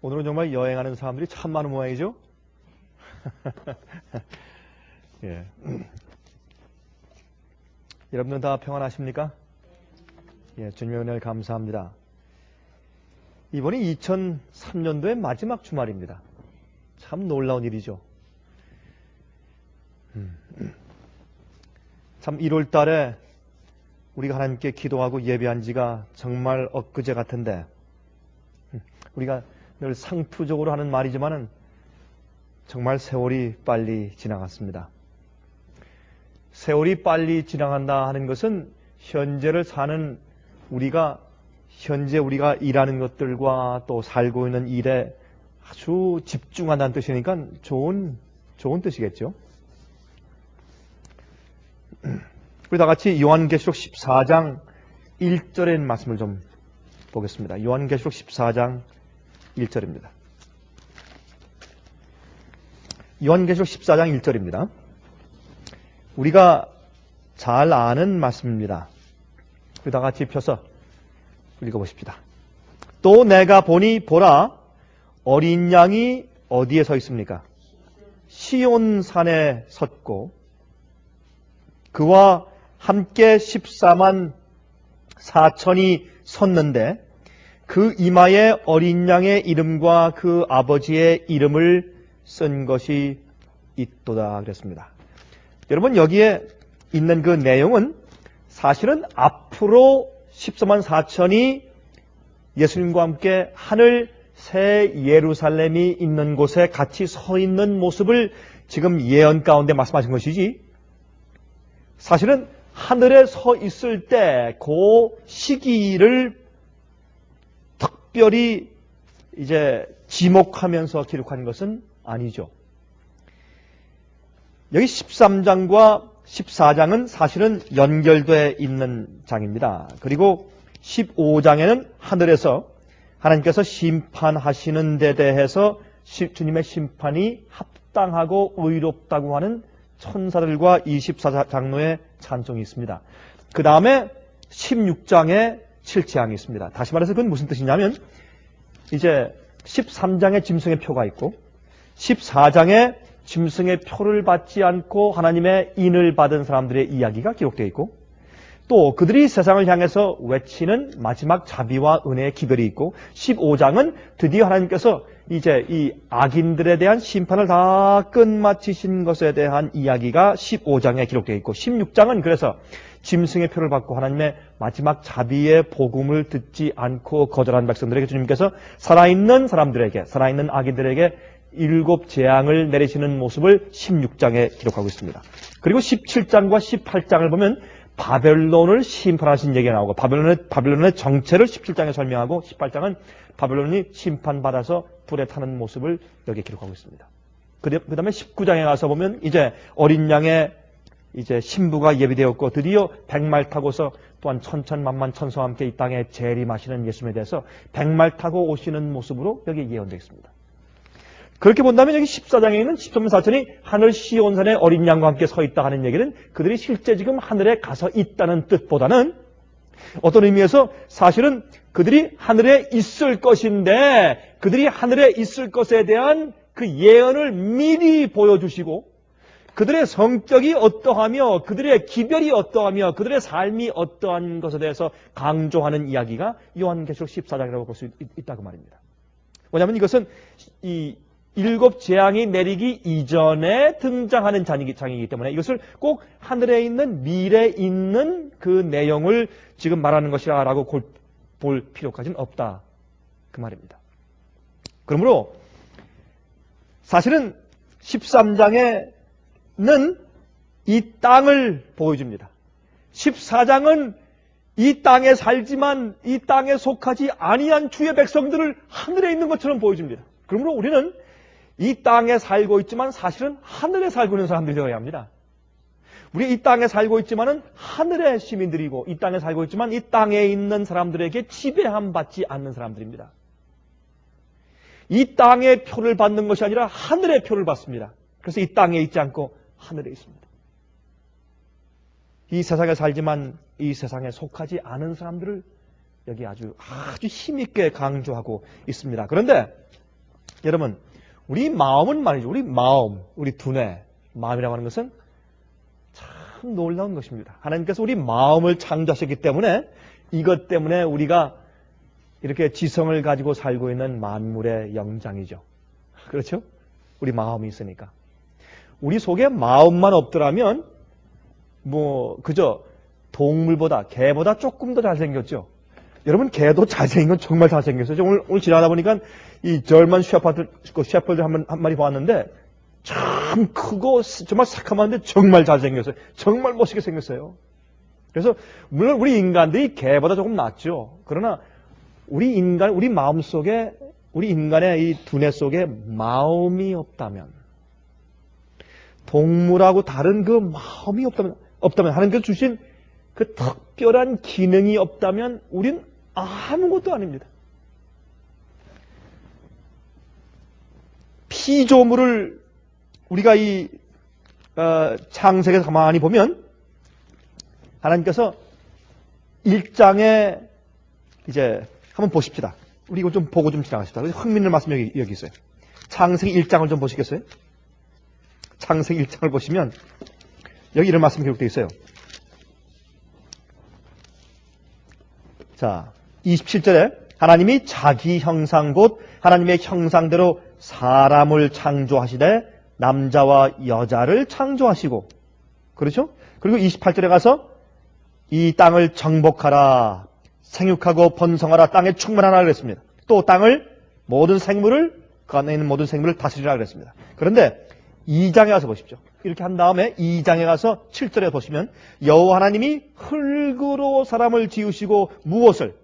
오늘은 정말 여행하는 사람들이 참 많은 모양이죠? 예. 여러분들 다 평안하십니까? 예, 주님의 은혜를 감사합니다. 이번이 2003년도의 마지막 주말입니다. 참 놀라운 일이죠. 참 1월 달에 우리가 하나님께 기도하고 예배한 지가 정말 엊그제 같은데, 우리가 늘 상투적으로 하는 말이지만은 정말 세월이 빨리 지나갔습니다. 세월이 빨리 지나간다 하는 것은 현재를 사는 현재 우리가 일하는 것들과 또 살고 있는 일에 아주 집중한다는 뜻이니까 좋은 뜻이겠죠. 우리 다 같이 요한계시록 14장 1절의 말씀을 좀 보겠습니다. 요한계시록 14장 1절입니다. 요한계시록 14장 1절입니다. 우리가 잘 아는 말씀입니다. 우리 다 같이 펴서 읽어보십시다. 또 내가 보니 보라, 어린 양이 어디에 서 있습니까? 시온산에 섰고 그와 함께 14만 4천이 섰는데 그 이마에 어린 양의 이름과 그 아버지의 이름을 쓴 것이 있도다 그랬습니다. 여러분, 여기에 있는 그 내용은 사실은 앞으로 14만 4천이 예수님과 함께 하늘 새 예루살렘이 있는 곳에 같이 서 있는 모습을 지금 예언 가운데 말씀하신 것이지, 사실은 하늘에 서 있을 때 그 시기를 특별히 이제 지목하면서 기록한 것은 아니죠. 여기 13장과 14장은 사실은 연결되어 있는 장입니다. 그리고 15장에는 하늘에서 하나님께서 심판하시는 데 대해서 주님의 심판이 합당하고 의롭다고 하는 천사들과 24장로의 찬송이 있습니다. 그 다음에 16장에 7재앙이 있습니다. 다시 말해서 그건 무슨 뜻이냐면, 이제 13장에 짐승의 표가 있고 14장에 짐승의 표를 받지 않고 하나님의 인을 받은 사람들의 이야기가 기록되어 있고, 또 그들이 세상을 향해서 외치는 마지막 자비와 은혜의 기별이 있고, 15장은 드디어 하나님께서 이제 이 악인들에 대한 심판을 다 끝마치신 것에 대한 이야기가 15장에 기록되어 있고, 16장은 그래서 짐승의 표를 받고 하나님의 마지막 자비의 복음을 듣지 않고 거절한 백성들에게 주님께서 살아있는 사람들에게, 살아있는 악인들에게 7 재앙을 내리시는 모습을 16장에 기록하고 있습니다. 그리고 17장과 18장을 보면 바벨론을 심판하신 얘기가 나오고, 바벨론의 정체를 17장에 설명하고, 18장은 바벨론이 심판받아서 불에 타는 모습을 여기에 기록하고 있습니다. 그 다음에 19장에 가서 보면 이제 어린 양의 이제 신부가 예비되었고 드디어 백말 타고서 또한 천천만만 천사와 함께 이 땅에 재림하시는 예수님에 대해서 백말 타고 오시는 모습으로 여기 예언되어 있습니다. 그렇게 본다면 여기 14장에 있는 13만 4천이 하늘 시온산에 어린 양과 함께 서 있다 하는 얘기는 그들이 실제 지금 하늘에 가서 있다는 뜻보다는 어떤 의미에서 사실은 그들이 하늘에 있을 것인데, 그들이 하늘에 있을 것에 대한 그 예언을 미리 보여주시고, 그들의 성격이 어떠하며 그들의 기별이 어떠하며 그들의 삶이 어떠한 것에 대해서 강조하는 이야기가 요한계시록 14장이라고 볼 수 있다고 말입니다. 왜냐하면 이것은 이 7 재앙이 내리기 이전에 등장하는 장이기 때문에 이것을 꼭 하늘에 있는 미래에 있는 그 내용을 지금 말하는 것이라고 볼 필요까지는 없다, 그 말입니다. 그러므로 사실은 13장에는 이 땅을 보여줍니다. 14장은 이 땅에 살지만 이 땅에 속하지 아니한 주의 백성들을 하늘에 있는 것처럼 보여줍니다. 그러므로 우리는 이 땅에 살고 있지만 사실은 하늘에 살고 있는 사람들이 되어야 합니다. 우리 이 땅에 살고 있지만은 하늘의 시민들이고, 이 땅에 살고 있지만 이 땅에 있는 사람들에게 지배함 받지 않는 사람들입니다. 이 땅의 표를 받는 것이 아니라 하늘의 표를 받습니다. 그래서 이 땅에 있지 않고 하늘에 있습니다. 이 세상에 살지만 이 세상에 속하지 않은 사람들을 여기 아주 힘있게 강조하고 있습니다. 그런데 여러분, 우리 마음은 말이죠. 우리 마음, 우리 두뇌, 마음이라고 하는 것은 참 놀라운 것입니다. 하나님께서 우리 마음을 창조하셨기 때문에 이것 때문에 우리가 이렇게 지성을 가지고 살고 있는 만물의 영장이죠. 그렇죠? 우리 마음이 있으니까. 우리 속에 마음만 없더라면 그저 동물보다, 개보다 조금 더 잘생겼죠. 여러분, 개도 잘생긴 건 정말 잘생겼어요. 오늘 지나다 보니까 이 절만 셰퍼드 한 마리 보았는데 참 크고 정말 새카만데 정말 잘생겼어요. 정말 멋있게 생겼어요. 그래서 물론 우리 인간들이 개보다 조금 낫죠. 그러나 우리 마음 속에, 우리 인간의 이 두뇌 속에 마음이 없다면, 동물하고 다른 그 마음이 없다면, 하나님께서 주신 그 특별한 기능이 없다면 우린 아무것도 아닙니다. 피조물을 우리가 이 창세기에서 가만히 보면 하나님께서 1장에 이제 한번 보십시다. 우리 이거 좀 보고 좀 지나가십시다. 흥미있는 말씀이 여기 있어요. 창세기 1장을 좀 보시겠어요? 창세기 1장을 보시면 여기 이런 말씀이 기록되어 있어요. 자, 27절에 하나님이 자기 형상 곧 하나님의 형상대로 사람을 창조하시되 남자와 여자를 창조하시고, 그렇죠? 그리고 28절에 가서 이 땅을 정복하라, 생육하고 번성하라, 땅에 충만하라 그랬습니다. 또 땅을 모든 생물을, 그 안에 있는 모든 생물을 다스리라 그랬습니다. 그런데 2장에 가서 보십시오. 이렇게 한 다음에 2장에 가서 7절에 보시면 여호와 하나님이 흙으로 사람을 지으시고 무엇을?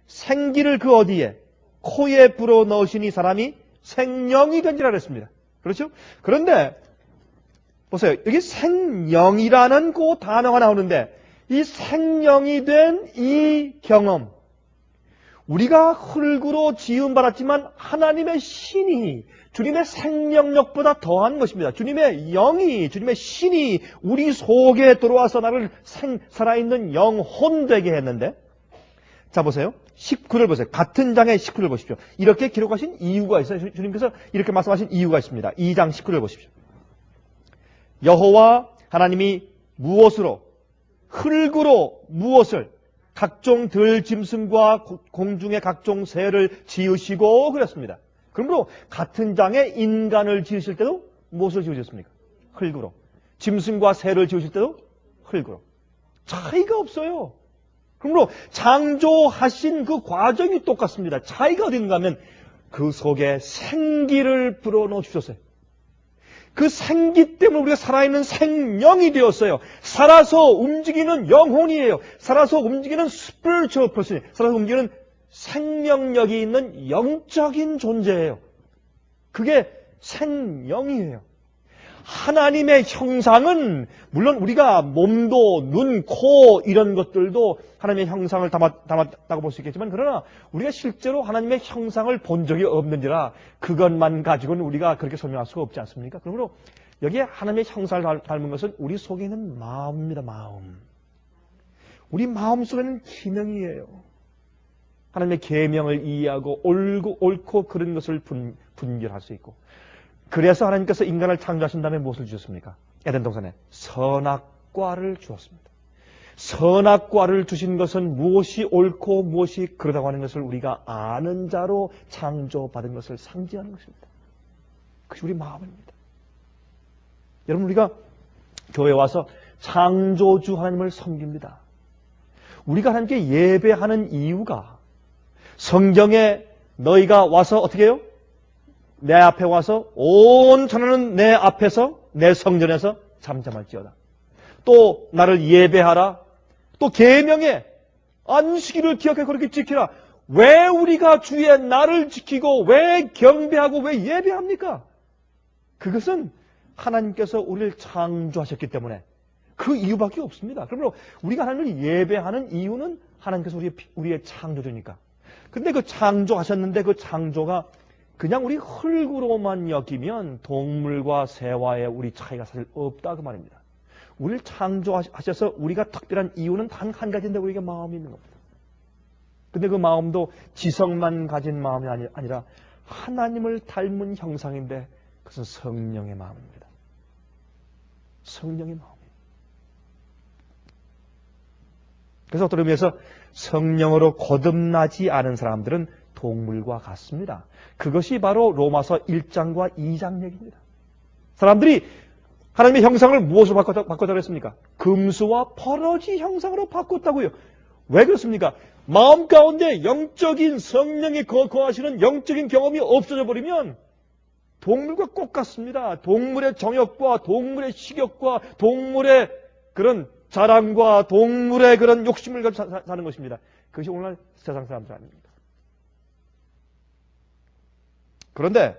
생기를 그 어디에? 코에 불어 넣으시니 사람이 생명이 된지라 그랬습니다. 그렇죠? 그런데 보세요. 여기 생명이라는 그 단어가 나오는데 이 생명이 된 이 경험, 우리가 흙으로 지음받았지만 하나님의 신이, 주님의 생명력보다 더한 것입니다. 주님의 영이, 주님의 신이 우리 속에 들어와서 나를 살아있는 영혼 되게 했는데, 자 보세요. 19절 보세요. 같은 장의 19절 보십시오. 이렇게 기록하신 이유가 있어요. 주님께서 이렇게 말씀하신 이유가 있습니다. 2장 19절 보십시오. 여호와 하나님이 무엇으로? 흙으로 무엇을? 각종 들짐승과 공중의 각종 새를 지으시고 그랬습니다. 그러므로 같은 장에 인간을 지으실 때도 무엇을 지으셨습니까? 흙으로. 짐승과 새를 지으실 때도 흙으로. 차이가 없어요. 그러므로 창조하신 그 과정이 똑같습니다. 차이가 어디 있는가 하면 그 속에 생기를 불어넣어 주셨어요. 그 생기 때문에 우리가 살아있는 생명이 되었어요. 살아서 움직이는 영혼이에요. 살아서 움직이는 spiritual person, 살아서 움직이는 생명력이 있는 영적인 존재예요. 그게 생명이에요. 하나님의 형상은 물론 우리가 몸도 눈, 코 이런 것들도 하나님의 형상을 담았다고 볼 수 있겠지만, 그러나 우리가 실제로 하나님의 형상을 본 적이 없는지라 그것만 가지고는 우리가 그렇게 설명할 수가 없지 않습니까? 그러므로 여기에 하나님의 형상을 닮은 것은 우리 속에 있는 마음입니다. 마음. 우리 마음 속에는 기능이에요. 하나님의 계명을 이해하고 옳고 그른 것을 분별할 수 있고, 그래서 하나님께서 인간을 창조하신 다음에 무엇을 주셨습니까? 에덴 동산에 선악과를 주었습니다. 선악과를 주신 것은 무엇이 옳고 무엇이 그러다고 하는 것을 우리가 아는 자로 창조받은 것을 상징하는 것입니다. 그것이 우리 마음입니다. 여러분, 우리가 교회에 와서 창조주 하나님을 섬깁니다. 우리가 하나님께 예배하는 이유가 성경에 너희가 와서 어떻게 해요? 내 앞에 와서 온 천하는 내 앞에서 내 성전에서 잠잠할지어다. 또 나를 예배하라. 또 계명에 안식일을 기억해 그렇게 지키라. 왜 우리가 주의 날을 지키고 왜 경배하고 왜 예배합니까? 그것은 하나님께서 우리를 창조하셨기 때문에 그 이유밖에 없습니다. 그러므로 우리가 하나님을 예배하는 이유는 하나님께서 우리의 창조주니까. 근데 그 창조하셨는데 그 창조가 그냥 우리 흙으로만 여기면 동물과 새와의 우리 차이가 사실 없다 그 말입니다. 우리를 창조하셔서 우리가 특별한 이유는 단 한 가지인데 우리에게 마음이 있는 겁니다. 근데 그 마음도 지성만 가진 마음이 아니라 하나님을 닮은 형상인데 그것은 성령의 마음입니다. 성령의 마음이에요. 그래서 어떤 의미에서 성령으로 거듭나지 않은 사람들은 동물과 같습니다. 그것이 바로 로마서 1장과 2장 얘기입니다. 사람들이 하나님의 형상을 무엇으로 바꿨다고 했습니까? 금수와 버러지 형상으로 바꿨다고요. 왜 그렇습니까? 마음 가운데 영적인 성령이 거하시는 영적인 경험이 없어져 버리면 동물과 똑같습니다. 동물의 정욕과 동물의 식욕과 동물의 그런 자랑과 동물의 그런 욕심을 가지고 사는 것입니다. 그것이 오늘날 세상 사람들 아닙니까? 그런데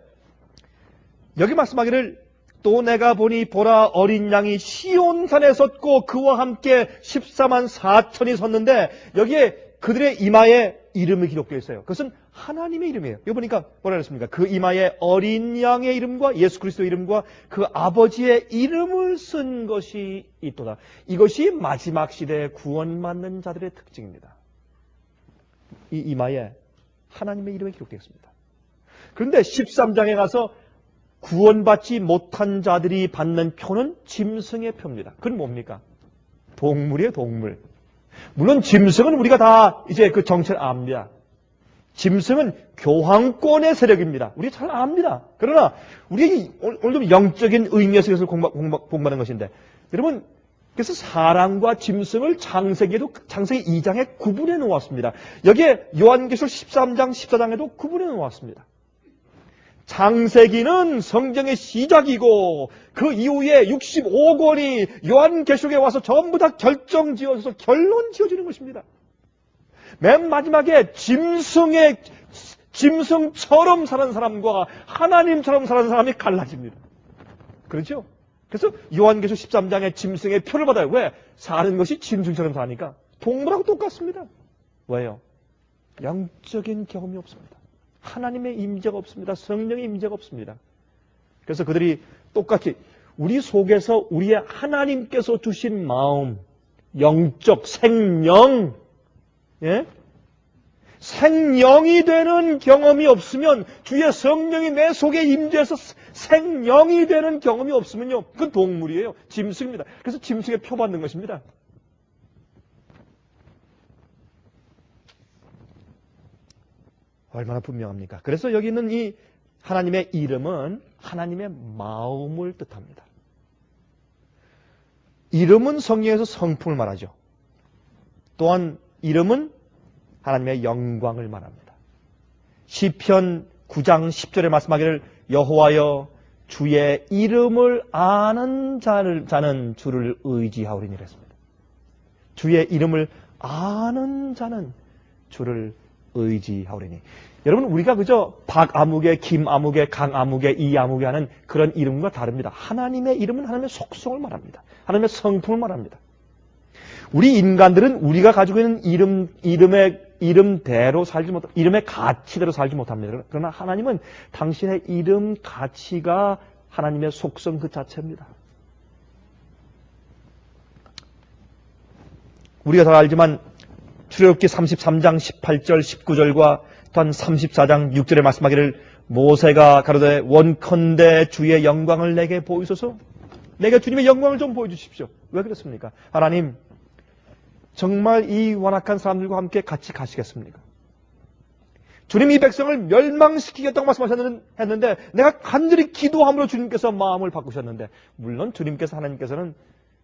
여기 말씀하기를 또 내가 보니 보라 어린 양이 시온산에 섰고 그와 함께 14만 4천이 섰는데 여기에 그들의 이마에 이름이 기록되어 있어요. 그것은 하나님의 이름이에요. 여기 보니까 뭐라 그랬습니까? 그 이마에 어린 양의 이름과 예수 그리스도의 이름과 그 아버지의 이름을 쓴 것이 있도다. 이것이 마지막 시대에 구원받는 자들의 특징입니다. 이 이마에 하나님의 이름이 기록되어 있습니다. 그런데 13장에 가서 구원받지 못한 자들이 받는 표는 짐승의 표입니다. 그건 뭡니까? 동물이에요, 동물. 물론 짐승은 우리가 다 이제 그 정체를 압니다. 짐승은 교황권의 세력입니다. 우리 잘 압니다. 그러나 우리 오늘도 영적인 의미에서 이것을 공부하는 것인데 여러분 그래서 사람과 짐승을 창세기 2장에 구분해 놓았습니다. 여기에 요한계시록 13장 14장에도 구분해 놓았습니다. 창세기는 성경의 시작이고 그 이후에 65권이 요한계시록에 와서 전부 다 결정지어져서 결론 지어지는 것입니다. 맨 마지막에 짐승처럼 사는 사람과 하나님처럼 사는 사람이 갈라집니다. 그렇죠? 그래서 요한계시록 13장에 짐승의 표를 받아요. 왜? 사는 것이 짐승처럼 사니까 동물하고 똑같습니다. 왜요? 영적인 경험이 없습니다. 하나님의 임재가 없습니다. 성령의 임재가 없습니다. 그래서 그들이 똑같이 우리 속에서 우리의 하나님께서 주신 마음, 영적 생명, 예? 생명이 되는 경험이 없으면 주의 성령이 내 속에 임재해서 생명이 되는 경험이 없으면요. 그건 동물이에요. 짐승입니다. 그래서 짐승의 표 받는 것입니다. 얼마나 분명합니까? 그래서 여기 있는 이 하나님의 이름은 하나님의 마음을 뜻합니다. 이름은 성경에서 성품을 말하죠. 또한 이름은 하나님의 영광을 말합니다. 시편 9장 10절에 말씀하기를 여호와여 주의 이름을 아는 자는 주를 의지하오리니 그랬습니다. 주의 이름을 아는 자는 주를 의지하오리니. 여러분 우리가 그저 박아무개, 김아무개, 강아무개, 이아무개 하는 그런 이름과 다릅니다. 하나님의 이름은 하나님의 속성을 말합니다. 하나님의 성품을 말합니다. 우리 인간들은 우리가 가지고 있는 이름대로 살지 못, 이름의 가치대로 살지 못합니다. 그러나 하나님은 당신의 이름 가치가 하나님의 속성 그 자체입니다. 우리가 다 알지만 출애굽기 33장 18절 19절과 또한 34장 6절에 말씀하기를 모세가 가로되 원컨대 주의 영광을 내게 보이소서. 내게 주님의 영광을 좀 보여주십시오. 왜 그렇습니까? 하나님 정말 이 완악한 사람들과 함께 같이 가시겠습니까? 주님 이 백성을 멸망시키겠다고 말씀하셨는데 내가 간절히 기도함으로 주님께서 마음을 바꾸셨는데 물론 주님께서 하나님께서는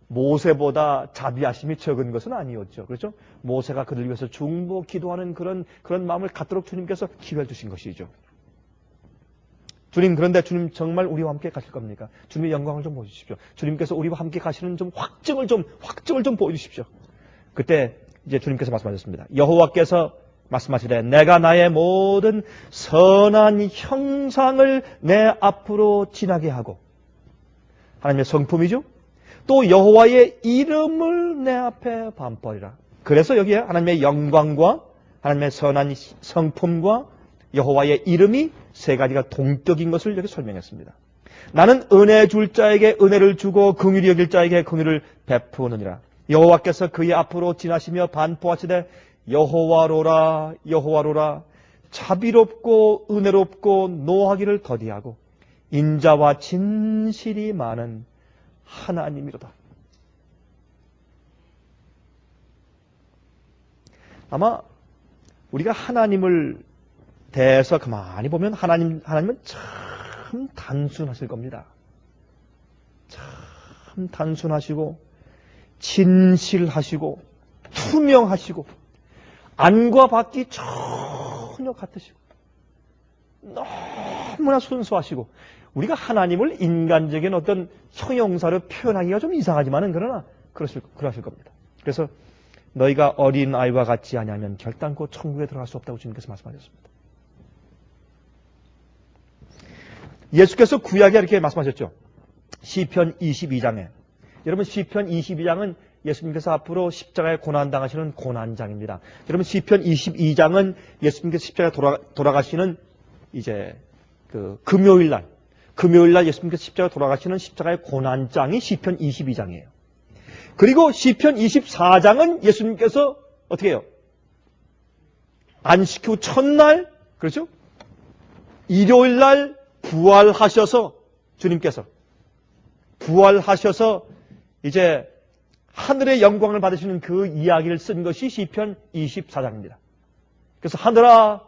모세보다 자비하심이 적은 것은 아니었죠. 그렇죠? 모세가 그들 위해서 중보 기도하는 그런 마음을 갖도록 주님께서 기회를 주신 것이죠. 주님 그런데 주님 정말 우리와 함께 가실 겁니까? 주님의 영광을 좀 보여주십시오. 주님께서 우리와 함께 가시는 좀 확증을 좀 보여주십시오. 그때 이제 주님께서 말씀하셨습니다. 여호와께서 말씀하시되 내가 나의 모든 선한 형상을 내 앞으로 지나게 하고 하나님의 성품이죠. 또 여호와의 이름을 내 앞에 반포하리라. 그래서 여기에 하나님의 영광과 하나님의 선한 성품과 여호와의 이름이 세 가지가 동격인 것을 여기 설명했습니다. 나는 은혜 줄 자에게 은혜를 주고 긍휼히 여길 자에게 긍휼을 베푸느니라. 여호와께서 그의 앞으로 지나시며 반포하시되 여호와로라 여호와로라 자비롭고 은혜롭고 노하기를 더디하고 인자와 진실이 많은 하나님이로다. 아마 우리가 하나님을 대해서 가만히 보면 하나님은 참 단순하실 겁니다. 참 단순하시고 진실하시고 투명하시고 안과 밖이 전혀 같으시고 너무나 순수하시고 우리가 하나님을 인간적인 어떤 형용사로 표현하기가 좀 이상하지만은 그러나 그러실 겁니다. 그래서 너희가 어린 아이와 같지 아니하면 결단코 천국에 들어갈 수 없다고 주님께서 말씀하셨습니다. 예수께서 구약에 이렇게 말씀하셨죠. 시편 22장에. 여러분 시편 22장은 예수님께서 앞으로 십자가에 고난당하시는 고난장입니다. 여러분 시편 22장은 예수님께서 십자가에 돌아가시는 이제 그 금요일날 예수님께서 십자가에 돌아가시는 십자가의 고난장이 시편 22장이에요. 그리고 시편 24장은 예수님께서 어떻게 해요? 안식 후 첫날, 그렇죠? 일요일날 부활하셔서 주님께서 부활하셔서 이제 하늘의 영광을 받으시는 그 이야기를 쓴 것이 시편 24장입니다. 그래서 하늘아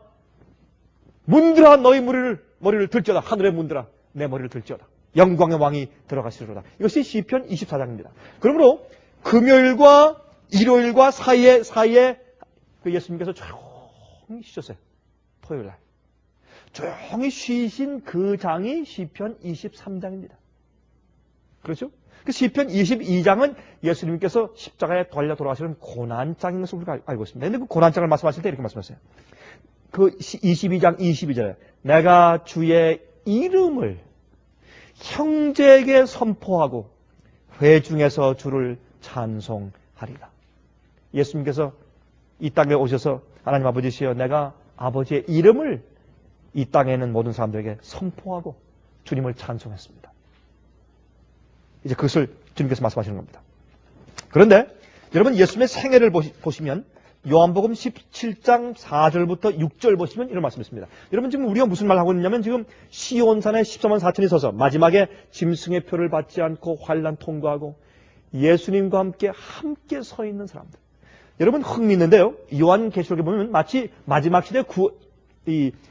문들아 너희 머리를 들지어다. 하늘의 문들아 내 머리를 들지어다. 영광의 왕이 들어가시리로다. 이것이 시편 24장입니다. 그러므로 금요일과 일요일과 사이에 그 예수님께서 조용히 쉬셨어요. 토요일날. 조용히 쉬신 그 장이 시편 23장입니다. 그렇죠? 그 시편 22장은 예수님께서 십자가에 달려 돌아가시는 고난장인 것을 우리가 알고 있습니다. 그런데 그 고난장을 말씀하실 때 이렇게 말씀하세요. 그 22장 22절에 내가 주의 이름을 형제에게 선포하고 회중에서 주를 찬송하리라. 예수님께서 이 땅에 오셔서 하나님 아버지시여 내가 아버지의 이름을 이 땅에 있는 모든 사람들에게 선포하고 주님을 찬송했습니다. 이제 그것을 주님께서 말씀하시는 겁니다. 그런데 여러분 예수님의 생애를 보시면 요한복음 17장 4절부터 6절 보시면 이런 말씀이 있습니다. 여러분 지금 우리가 무슨 말을 하고 있냐면 지금 시온산에 14만 4천이 서서 마지막에 짐승의 표를 받지 않고 환난 통과하고 예수님과 함께 서 있는 사람들. 여러분 흥미있는데요. 요한계시록에 보면 마치 마지막 시대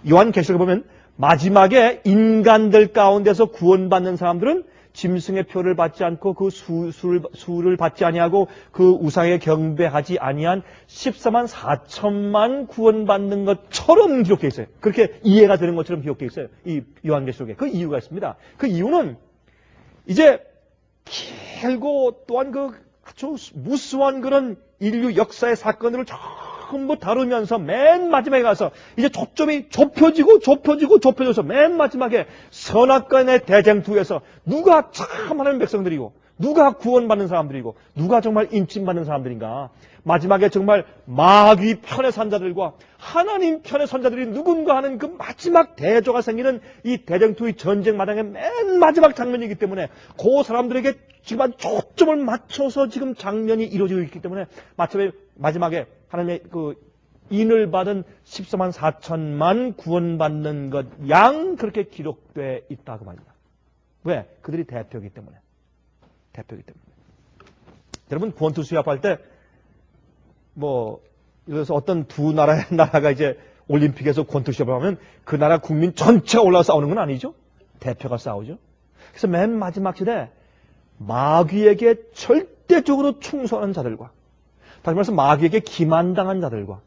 요한계시록에 보면 마지막에 인간들 가운데서 구원받는 사람들은 짐승의 표를 받지 않고 그 수를 받지 아니하고 그 우상에 경배하지 아니한 14만 4천만 구원받는 것처럼 기록되어 있어요. 그렇게 이해가 되는 것처럼 기록되어 있어요. 이 요한계시록에. 그 이유가 있습니다. 그 이유는 이제 길고 또한 그 아주 무수한 그런 인류 역사의 사건들을 전부 다루면서 맨 마지막에 가서 이제 초점이 좁혀져서 맨 마지막에 선악간의 대쟁투에서 누가 참 하나님 백성들이고 누가 구원받는 사람들이고 누가 정말 인침받는 사람들인가. 마지막에 정말 마귀 편에 선 자들과 하나님 편에 선 자들이 누군가 하는 그 마지막 대조가 생기는 이 대쟁투의 전쟁 마당의 맨 마지막 장면이기 때문에 그 사람들에게 지금 초점을 맞춰서 지금 장면이 이루어지고 있기 때문에 마지막에 하나님의 그 인을 받은 14만 4천만 구원받는 것 양 그렇게 기록되어 있다고 말입니다. 왜? 그들이 대표이기 때문에. 여러분 권투 시합할 때 그래서 어떤 두 나라가 이제 올림픽에서 권투 시합을 하면 그 나라 국민 전체가 올라와 싸우는 건 아니죠. 대표가 싸우죠. 그래서 맨 마지막 시대 마귀에게 절대적으로 충성하는 자들과 다시 말해서 마귀에게 기만당한 자들과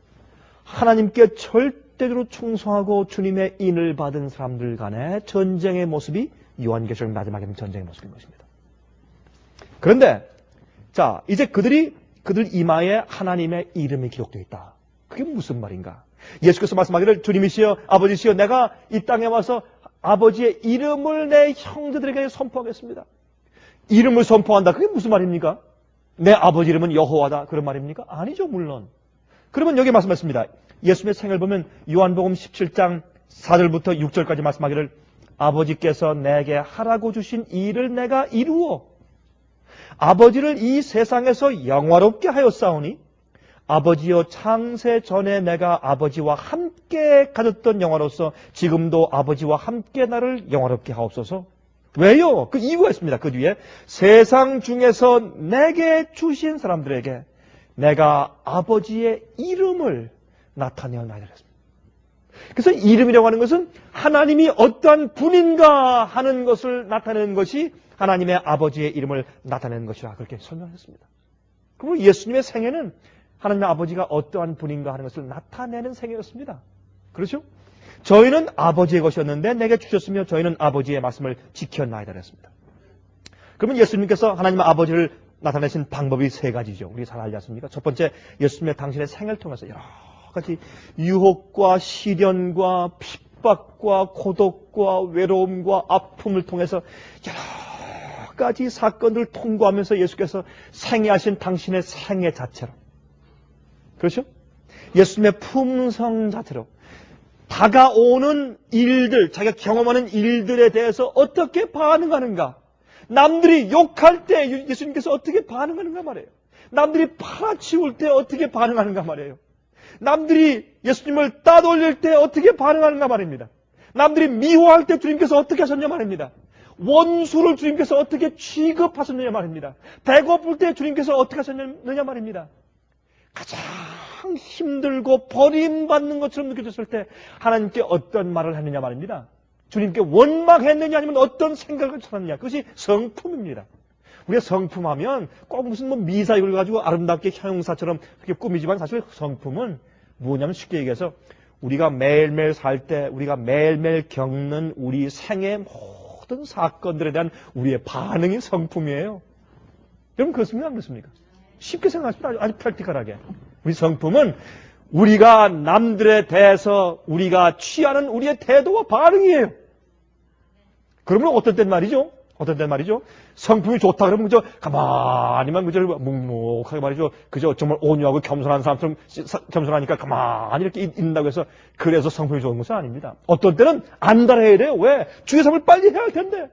하나님께 절대적으로 충성하고 주님의 인을 받은 사람들 간의 전쟁의 모습이 요한계시록 마지막에는 전쟁의 모습인 것입니다. 그런데 자 이제 그들 이마에 하나님의 이름이 기록되어 있다. 그게 무슨 말인가? 예수께서 말씀하기를 주님이시여 아버지시여 내가 이 땅에 와서 아버지의 이름을 내 형제들에게 선포하겠습니다. 이름을 선포한다. 그게 무슨 말입니까? 내 아버지 이름은 여호와다. 그런 말입니까? 아니죠, 물론. 그러면 여기 말씀하십니다. 예수님의 생을 보면 요한복음 17장 4절부터 6절까지 말씀하기를 아버지께서 내게 하라고 주신 이 일을 내가 이루어 아버지를 이 세상에서 영화롭게 하였사오니 아버지여 창세 전에 내가 아버지와 함께 가졌던 영화로서 지금도 아버지와 함께 나를 영화롭게 하옵소서. 왜요? 그 이유가 있습니다. 그 뒤에 세상 중에서 내게 주신 사람들에게 내가 아버지의 이름을 나타내어나야 되겠습니다. 그래서 이름이라고 하는 것은 하나님이 어떠한 분인가 하는 것을 나타내는 것이 하나님의 아버지의 이름을 나타내는 것이라 그렇게 설명했습니다. 그리고 예수님의 생애는 하나님의 아버지가 어떠한 분인가 하는 것을 나타내는 생애였습니다. 그렇죠? 저희는 아버지의 것이었는데 내게 주셨으며 저희는 아버지의 말씀을 지켜나이다 그랬습니다. 그러면 예수님께서 하나님의 아버지를 나타내신 방법이 세 가지죠. 우리 잘 알지 않습니까? 첫 번째, 예수님의 당신의 생애를 통해서 여러 가지 유혹과 시련과 핍박과 고독과 외로움과 아픔을 통해서 여러 가지 사건들을 통과하면서 예수께서 생애하신 당신의 생애 자체로, 그렇죠? 예수님의 품성 자체로 다가오는 일들, 자기가 경험하는 일들에 대해서 어떻게 반응하는가. 남들이 욕할 때 예수님께서 어떻게 반응하는가 말이에요. 남들이 팔아치울 때 어떻게 반응하는가 말이에요. 남들이 예수님을 따돌릴 때 어떻게 반응하는가 말입니다. 남들이 미워할 때 주님께서 어떻게 하셨냐 말입니다. 원수를 주님께서 어떻게 취급하셨느냐 말입니다. 배고플 때 주님께서 어떻게 하셨느냐 말입니다. 가장 힘들고 버림받는 것처럼 느껴졌을 때 하나님께 어떤 말을 했느냐 말입니다. 주님께 원망했느냐 아니면 어떤 생각을 찾았느냐. 그것이 성품입니다. 우리가 성품하면 꼭 무슨 미사 이걸 가지고 아름답게 형용사처럼 그렇게 꾸미지만 사실 성품은 뭐냐면 쉽게 얘기해서 우리가 매일매일 살 때 우리가 매일매일 겪는 우리 생의 모든 사건들에 대한 우리의 반응이 성품이에요. 여러분 그렇습니까? 안 그렇습니까? 쉽게 생각하십시오. 아주 프랙티컬하게. 우리 성품은 우리가 남들에 대해서 우리가 취하는 우리의 태도와 반응이에요. 그러면 어떤 땐 말이죠? 성품이 좋다 그러면 그저 가만히만 그저 묵묵하게 말이죠. 그저 정말 온유하고 겸손한 사람처럼 겸손하니까 가만히 이렇게 있는다고 해서 그래서 성품이 좋은 것은 아닙니다. 어떤 때는 안달해야 돼요. 왜? 주의 삶을 빨리 해야 할 텐데.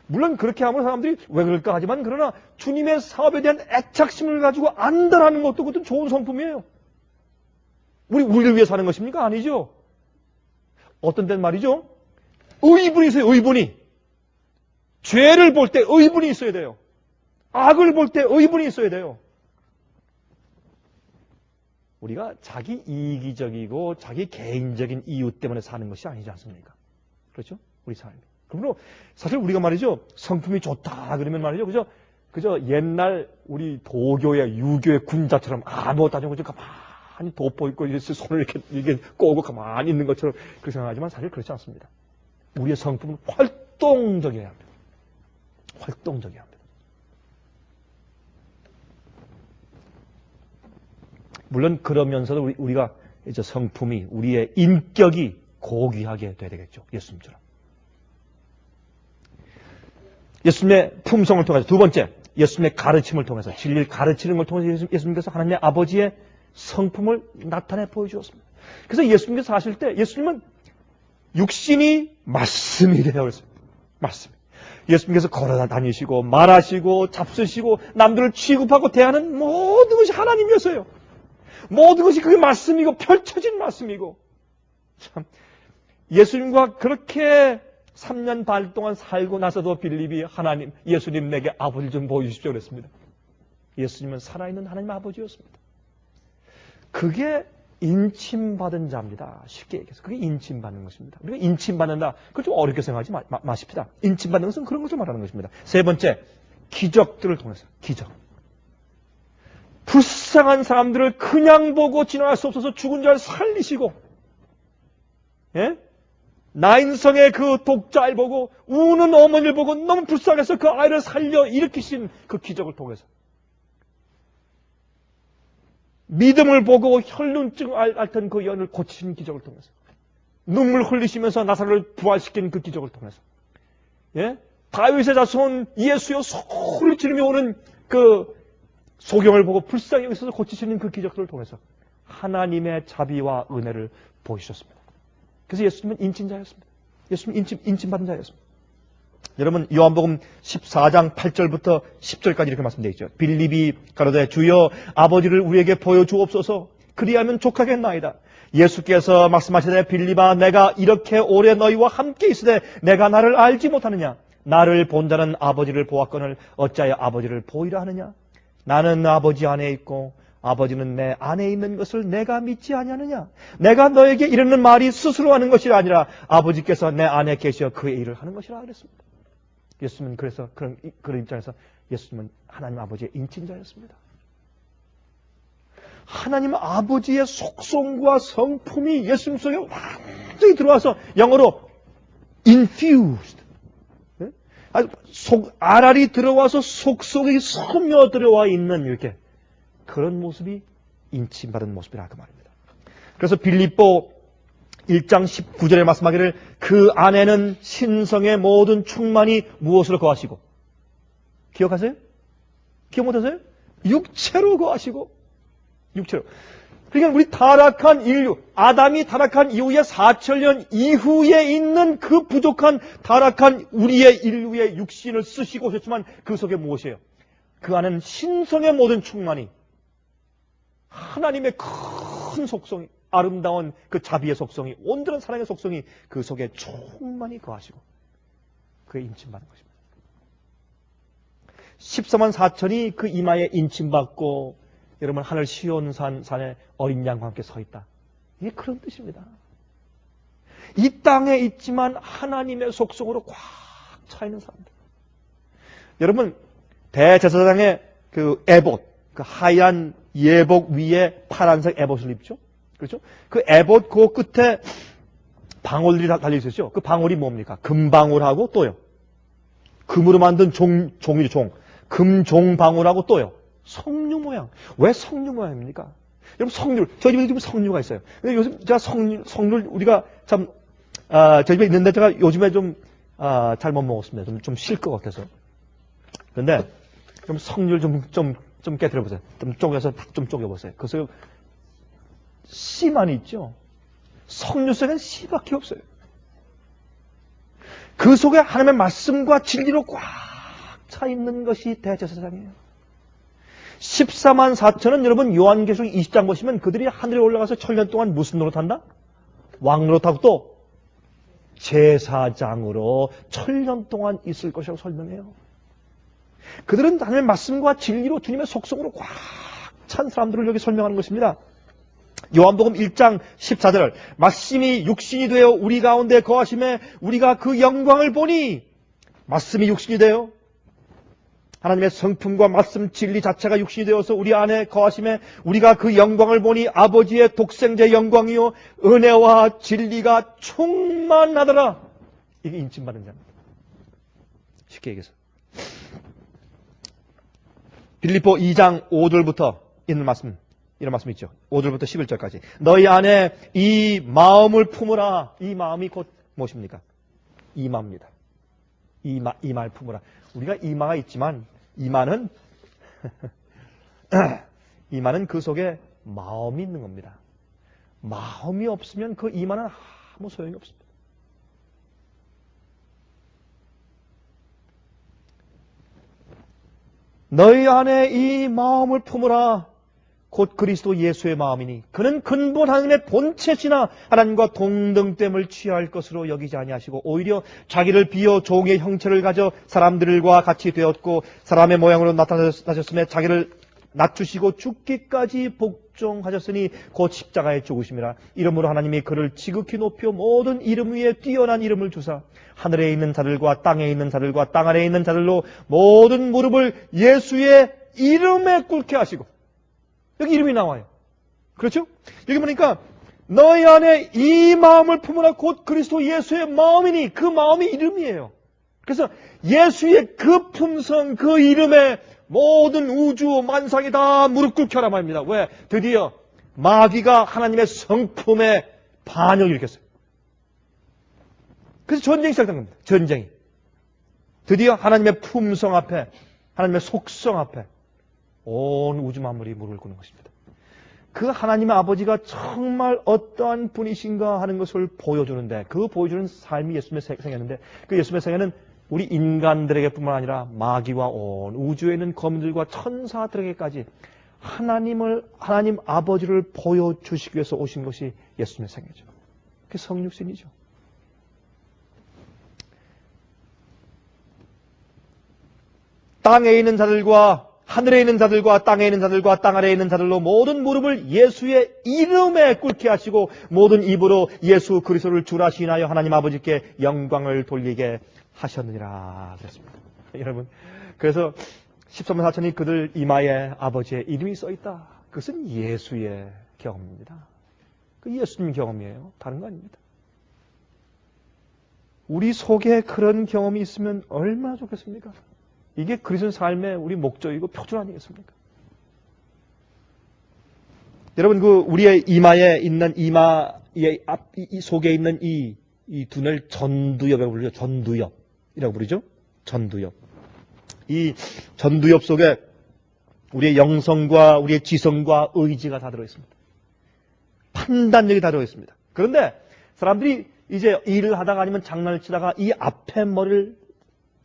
물론 그렇게 하면 사람들이 왜 그럴까 하지만 그러나 주님의 사업에 대한 애착심을 가지고 안달하는 것도 그것도 좋은 성품이에요. 우리를 위해 사는 것입니까? 아니죠. 어떤 때는 말이죠. 의분이 있어요. 의분이. 죄를 볼 때 의분이 있어야 돼요. 악을 볼 때 의분이 있어야 돼요. 우리가 자기 이기적이고 자기 개인적인 이유 때문에 사는 것이 아니지 않습니까? 그렇죠? 우리 삶이. 그러므로 사실 우리가 말이죠. 성품이 좋다 그러면 말이죠. 그저 옛날 우리 도교의 유교의 군자처럼 아무것도 하지 않고 가만히 돋보이고 손을 이렇게 꼬고 가만히 있는 것처럼 그렇게 생각하지만 사실 그렇지 않습니다. 우리의 성품은 활동적이어야 합니다. 활동적이어야 합니다. 물론 그러면서도 우리가 이제 성품이 우리의 인격이 고귀하게 돼야 되겠죠. 예수님처럼. 예수님의 품성을 통해서 두 번째, 예수님의 가르침을 통해서 진리를 가르치는 걸 통해서 예수님께서 하나님의 아버지의 성품을 나타내 보여주었습니다. 그래서 예수님께서 하실 때 예수님은 육신이 말씀이래요. 그래서 말씀. 예수님께서 걸어 다니시고 말하시고 잡수시고 남들을 취급하고 대하는 모든 것이 하나님이었어요. 모든 것이 그게 말씀이고 펼쳐진 말씀이고 참 예수님과 그렇게 3년 반 동안 살고 나서도 빌립이 하나님, 예수님 내게 아버지를 좀 보여주십시오 그랬습니다. 예수님은 살아있는 하나님 아버지였습니다. 그게 인침받은 자입니다. 쉽게 얘기해서. 그게 인침받는 것입니다. 우리가 인침받는다. 그걸 좀 어렵게 생각하지 마십시다. 인침받는 것은 그런 것을 말하는 것입니다. 세 번째, 기적들을 통해서. 기적. 불쌍한 사람들을 그냥 보고 지나갈 수 없어서 죽은 자를 살리시고, 예? 나인성의 그 독자를 보고 우는 어머니를 보고 너무 불쌍해서 그 아이를 살려 일으키신 그 기적을 통해서 믿음을 보고 혈륜증 앓던 그 여인을 고치신 기적을 통해서 눈물 흘리시면서 나사로를 부활시킨 그 기적을 통해서 예? 다윗의 자손 예수여 소리 지르며 오는 그 소경을 보고 불쌍히 여기서 고치시는 그 기적들을 통해서 하나님의 자비와 은혜를 보이셨습니다. 그래서 예수님은 인친자였습니다. 예수님은 인침받은 자였습니다. 여러분 요한복음 14장 8절부터 10절까지 이렇게 말씀되어 있죠. 빌립이 가로되 주여 아버지를 우리에게 보여주옵소서. 그리하면 족하겠나이다. 예수께서 말씀하시되 빌립아 내가 이렇게 오래 너희와 함께 있으되 내가 나를 알지 못하느냐. 나를 본 자는 아버지를 보았거늘 어찌하여 아버지를 보이라 하느냐. 나는 아버지 안에 있고 아버지는 내 안에 있는 것을 내가 믿지 아니하느냐. 내가 너에게 이르는 말이 스스로 하는 것이 아니라 아버지께서 내 안에 계시어 그의 일을 하는 것이라 그랬습니다. 예수님은 그래서 그런 입장에서 예수님은 하나님 아버지의 인친자였습니다. 하나님 아버지의 속성과 성품이 예수님 속에 완전히 들어와서 영어로 infused, 알알이 들어와서 속속에 스며 들어와 있는 이렇게 그런 모습이 인침받은 모습이라 그 말입니다. 그래서 빌립보 1장 19절에 말씀하기를 그 안에는 신성의 모든 충만이 무엇으로 거하시고 기억하세요? 기억 못하세요? 육체로 거하시고 육체로. 그러니까 우리 타락한 인류, 아담이 타락한 이후에 4천년 이후에 있는 그 부족한 타락한 우리의 인류의 육신을 쓰시고 오셨지만 그 속에 무엇이에요? 그 안에는 신성의 모든 충만이 하나님의 큰 속성이 아름다운 그 자비의 속성이 온전한 사랑의 속성이 그 속에 충만히 거하시고 그의 인침받는 것입니다. 14만 4천이 그 이마에 인침받고 여러분 하늘 시온산에 어린 양과 함께 서 있다. 이게 그런 뜻입니다. 이 땅에 있지만 하나님의 속성으로 꽉 차 있는 사람들. 여러분 대제사장의 그 에봇, 그 하얀 예복 위에 파란색 에봇을 입죠. 그렇죠? 그 에봇 그 끝에 방울들이 달려 있었죠. 그 방울이 뭡니까? 금방울하고 또요. 금으로 만든 종이죠, 종. 금종 방울하고 또요. 석류 모양. 왜 석류 모양입니까? 여러분 석류, 저희 집에 지금 석류가 있어요. 근데 요즘 제가 석류 우리가 참 저희 집에 있는데 제가 요즘에 좀 잘 못 먹었습니다. 좀 쉴 것 같아서. 그런데 좀 석류를 좀 깨뜨려 보세요. 좀 쪼개서 좀 쪼개보세요. 그래서 씨만 있죠. 석류 속에는 씨밖에 없어요. 그 속에 하나님의 말씀과 진리로 꽉 차 있는 것이 대제사장이에요. 14만 4천은 여러분 요한계시록 20장 보시면 그들이 하늘에 올라가서 천년 동안 무슨 노릇한다? 왕노릇하고 또 제사장으로 천년 동안 있을 것이라고 설명해요. 그들은 하나님의 말씀과 진리로 주님의 속성으로 꽉 찬 사람들을 여기 설명하는 것입니다. 요한복음 1장 14절 말씀이 육신이 되어 우리 가운데 거하심에 우리가 그 영광을 보니 말씀이 육신이 되어 하나님의 성품과 말씀 진리 자체가 육신이 되어서 우리 안에 거하심에 우리가 그 영광을 보니 아버지의 독생자의 영광이요 은혜와 진리가 충만하더라. 이게 인침받은 자입니다. 쉽게 얘기해서 빌립보 2장 5절부터 있는 말씀 이런 말씀 있죠. 5절부터 11절까지 너희 안에 이 마음을 품으라. 이 마음이 곧 무엇입니까? 이마입니다. 이마를 품으라. 우리가 이마가 있지만 이마는 이마는 그 속에 마음이 있는 겁니다. 마음이 없으면 그 이마는 아무 소용이 없습니다. 너희 안에 이 마음을 품으라. 곧 그리스도 예수의 마음이니 그는 근본 하나님의 본체시나 하나님과 동등됨을 취할 것으로 여기지 아니하시고 오히려 자기를 비어 종의 형체를 가져 사람들과 같이 되었고 사람의 모양으로 나타나셨음에 자기를 낮추시고 죽기까지 복종하셨으니 곧 십자가에 죽으심이라. 이러므로 하나님이 그를 지극히 높여 모든 이름 위에 뛰어난 이름을 주사 하늘에 있는 자들과 땅에 있는 자들과 땅 아래에 있는 자들로 모든 무릎을 예수의 이름에 꿇게 하시고. 여기 이름이 나와요. 그렇죠? 여기 보니까 너희 안에 이 마음을 품으라. 곧 그리스도 예수의 마음이니 그 마음이 이름이에요. 그래서 예수의 그 품성 그 이름에 모든 우주 만상이 다 무릎 꿇게 하라 말입니다. 왜? 드디어 마귀가 하나님의 성품에 반역을 일으켰어요. 그래서 전쟁이 시작된 겁니다. 전쟁이. 드디어 하나님의 품성 앞에 하나님의 속성 앞에 온 우주 만물이 무릎을 꿇는 것입니다. 그 하나님의 아버지가 정말 어떠한 분이신가 하는 것을 보여주는데 그 보여주는 삶이 예수님의 생애였는데 그 예수님의 생애는 우리 인간들에게뿐만 아니라 마귀와 온 우주에 있는 거민들과 천사들에게까지 하나님 아버지를 보여주시기 위해서 오신 것이 예수님의 생애죠. 그게 성육신이죠. 땅에 있는 자들과 하늘에 있는 자들과 땅에 있는 자들과 땅 아래에 있는 자들로 모든 무릎을 예수의 이름에 꿇게 하시고 모든 입으로 예수 그리스도를 주라 시인하여 하나님 아버지께 영광을 돌리게 하셨느니라 그랬습니다. 여러분, 그래서 13만 4천이 그들 이마에 아버지의 이름이 써있다. 그것은 예수의 경험입니다. 그 예수님 경험이에요. 다른 거 아닙니다. 우리 속에 그런 경험이 있으면 얼마나 좋겠습니까? 이게 그리스도인 삶의 우리 목적이고 표준 아니겠습니까? 여러분, 그 우리의 이마에 있는 이마의 이 속에 있는 이 두뇌를 전두엽이라고 부르죠. 전두엽이라고 부르죠. 전두엽. 이 전두엽 속에 우리의 영성과 우리의 지성과 의지가 다 들어있습니다. 판단력이 다 들어있습니다. 그런데 사람들이 이제 일을 하다가 아니면 장난을 치다가 이 앞에 머리를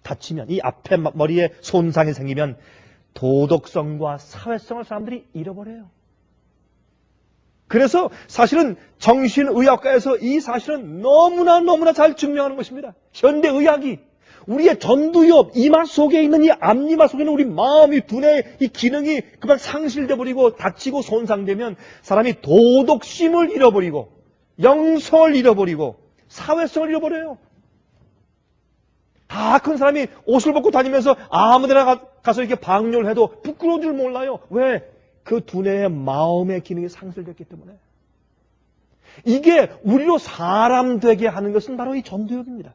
다치면, 이 앞에 머리에 손상이 생기면 도덕성과 사회성을 사람들이 잃어버려요. 그래서 사실은 정신의학과에서 이 사실은 너무나 잘 증명하는 것입니다. 현대의학이 우리의 전두엽, 이마 속에 있는 이 앞니마 속에 있는 우리 마음이 두뇌 이 기능이 그만 상실돼 버리고 다치고 손상되면 사람이 도덕심을 잃어버리고 영성을 잃어버리고 사회성을 잃어버려요. 다 큰 사람이 옷을 벗고 다니면서 아무 데나 가서 이렇게 방뇨를 해도 부끄러운 줄 몰라요. 왜? 그 두뇌의 마음의 기능이 상실됐기 때문에. 이게 우리로 사람 되게 하는 것은 바로 이 전두엽입니다.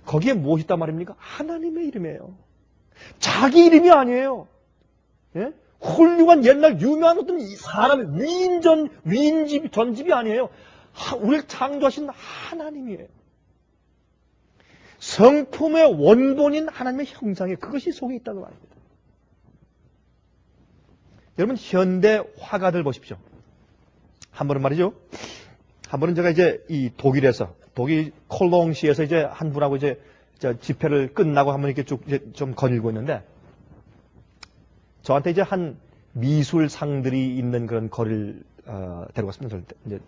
거기에 무엇이 있단 말입니까? 하나님의 이름이에요. 자기 이름이 아니에요. 예? 훌륭한 옛날 유명한 어떤 사람의 전집이 아니에요. 우리를 창조하신 하나님이에요. 성품의 원본인 하나님의 형상이 그것이 속에 있다고 말입니다. 여러분, 현대 화가들 보십시오. 한 번은 말이죠. 한 번은 제가 이제 이 독일에서 독일 콜롱시에서 이제 한 분하고 이제 집회를 끝나고 한번 이렇게 쭉 이제 좀 거닐고 있는데 저한테 이제 한 미술상들이 있는 그런 거리를 데려갔습니다. 이제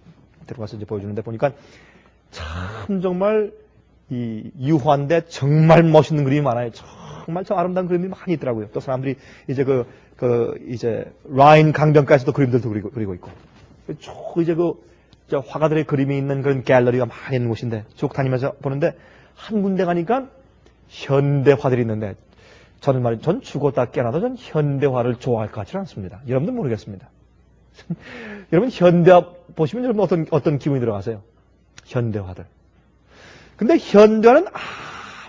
데려가서 이제 보여주는데 보니까 참 정말 이 유화인데 정말 멋있는 그림이 많아요. 정말 참 아름다운 그림이 많이 있더라고요. 또 사람들이 이제 이제 라인 강변가에서도 그림들도 그리고 있고 쭉 이제 화가들의 그림이 있는 그런 갤러리가 많이 있는 곳인데 쭉 다니면서 보는데 한 군데 가니까 현대화들이 있는데 저는 전 죽었다 깨어나도 전 현대화를 좋아할 것 같지는 않습니다. 여러분들 모르겠습니다. 여러분 현대화 보시면 여러분 어떤 기분이 들어가세요? 현대화들. 근데 현대화는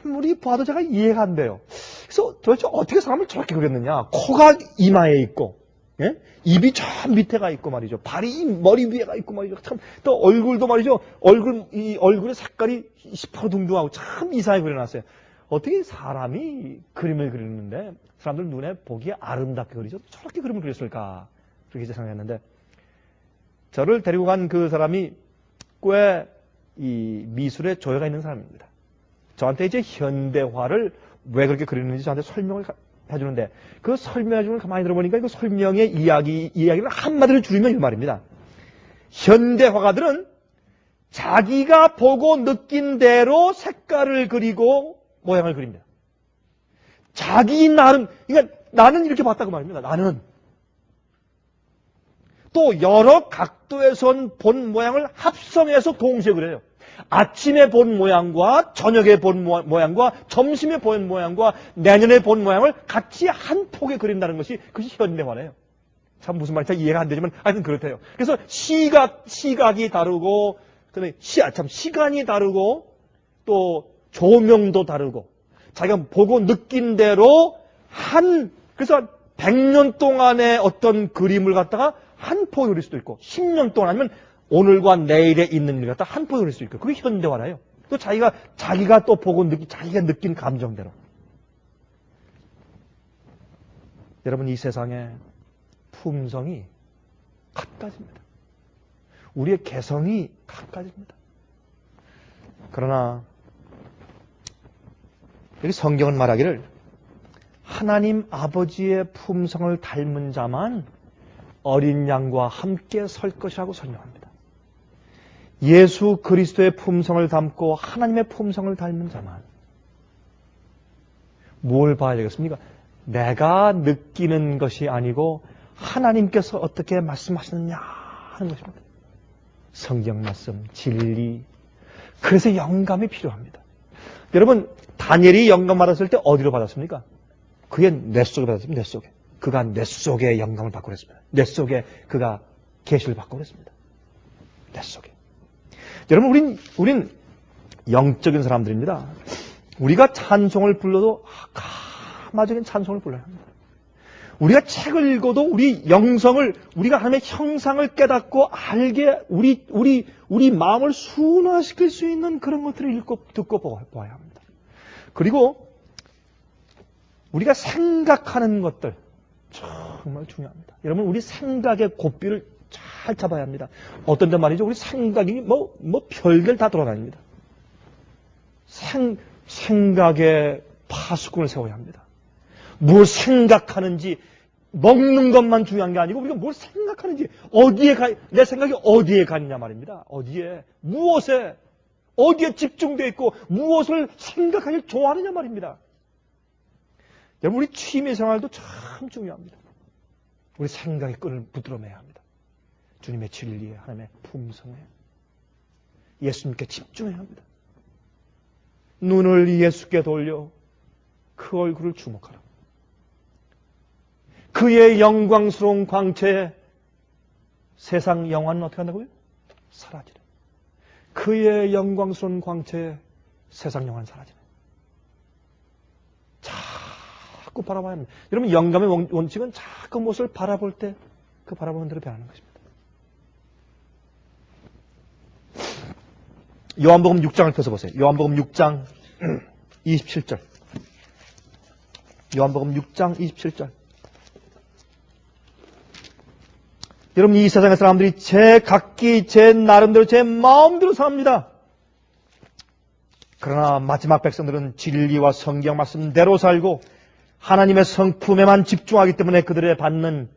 아무리 봐도 제가 이해가 안 돼요. 그래서 도대체 어떻게 사람을 저렇게 그렸느냐. 코가 이마에 있고, 예? 입이 저 밑에가 있고 말이죠. 발이 머리 위에가 있고 말이죠. 참, 또 얼굴도 말이죠. 이 얼굴의 색깔이 시퍼둥둥하고 참 이상하게 그려놨어요. 어떻게 사람이 그림을 그리는데 사람들 눈에 보기에 아름답게 그리죠? 저렇게 그림을 그렸을까? 그렇게 생각했는데 저를 데리고 간 그 사람이 꽤 이 미술에 조예가 있는 사람입니다. 저한테 이제 현대화를 왜 그렇게 그리는지 저한테 설명을 해주는데 그 설명을 가만히 들어보니까 그 설명의 이야기를 한마디로 줄이면 이 말입니다. 현대화가들은 자기가 보고 느낀 대로 색깔을 그리고 모양을 그립니다. 자기 나름, 그러니까 나는 이렇게 봤다고 말입니다. 나는. 또 여러 각도에서 본 모양을 합성해서 동시에 그려요. 아침에 본 모양과 저녁에 본 모양과 점심에 본 모양과 내년에 본 모양을 같이 한 폭에 그린다는 것이 그것이 현대화래요. 참 무슨 말인지 이해가 안 되지만 하여튼 그렇대요. 그래서 시각이 다르고 시간이 다르고 또 조명도 다르고 자기가 보고 느낀 대로 그래서 100년 동안의 어떤 그림을 갖다가 한 폭에 그릴 수도 있고 10년 동안 아니면 오늘과 내일에 있는 일 갖다 한 폭에 그릴 수 있고 그게 현대화라요. 또 자기가 또 보고 자기가 느낀 감정대로. 여러분 이 세상에 품성이 갖가지입니다. 우리의 개성이 갖가지입니다. 그러나 여기 성경은 말하기를 하나님 아버지의 품성을 닮은 자만 어린 양과 함께 설 것이라고 설명합니다. 예수 그리스도의 품성을 닮고 하나님의 품성을 닮은 자만. 뭘 봐야 되겠습니까? 내가 느끼는 것이 아니고 하나님께서 어떻게 말씀하시느냐 하는 것입니다. 성경 말씀, 진리. 그래서 영감이 필요합니다. 여러분, 다니엘이 영감 받았을 때 어디로 받았습니까? 그게 뇌 속에 받았습니다. 뇌 속에. 그가 뇌 속에 영감을 받고 그랬습니다. 뇌 속에 그가 계시를 받고 그랬습니다. 뇌 속에. 여러분, 우린 영적인 사람들입니다. 우리가 찬송을 불러도 가마적인 찬송을 불러야 합니다. 우리가 책을 읽어도 우리 영성을, 우리가 하나님의 형상을 깨닫고 알게 우리 마음을 순화시킬 수 있는 그런 것들을 읽고 듣고 보아야 합니다. 그리고 우리가 생각하는 것들 정말 중요합니다. 여러분, 우리 생각의 고삐를 잘 잡아야 합니다. 어떤 데 말이죠. 우리 생각이 별들 다 돌아다닙니다. 생각의 파수꾼을 세워야 합니다. 뭘 생각하는지, 먹는 것만 중요한 게 아니고 우리가 뭘 생각하는지, 내 생각이 어디에 가느냐 말입니다. 어디에, 무엇에, 어디에 집중되어 있고 무엇을 생각하길 좋아하느냐 말입니다. 여러분, 우리 취미 생활도 참 중요합니다. 우리 생각의 끈을 붙들어매야 합니다. 주님의 진리에, 하나님의 품성에, 예수님께 집중해야 합니다. 눈을 예수께 돌려 그 얼굴을 주목하라. 그의 영광스러운 광채에 세상 영화는 어떻게 한다고요? 사라지네. 그의 영광스러운 광채에 세상 영화는 사라지네. 자꾸 바라봐야 합니다. 여러분, 영감의 원칙은 자꾸 무엇을 바라볼 때 그 바라보는 대로 변하는 것입니다. 요한복음 6장을 펴서보세요. 요한복음 6장 27절. 요한복음 6장 27절. 여러분, 이 세상의 사람들이 각기 제 나름대로 제 마음대로 삽니다. 그러나 마지막 백성들은 진리와 성경 말씀대로 살고 하나님의 성품에만 집중하기 때문에 그들의 받는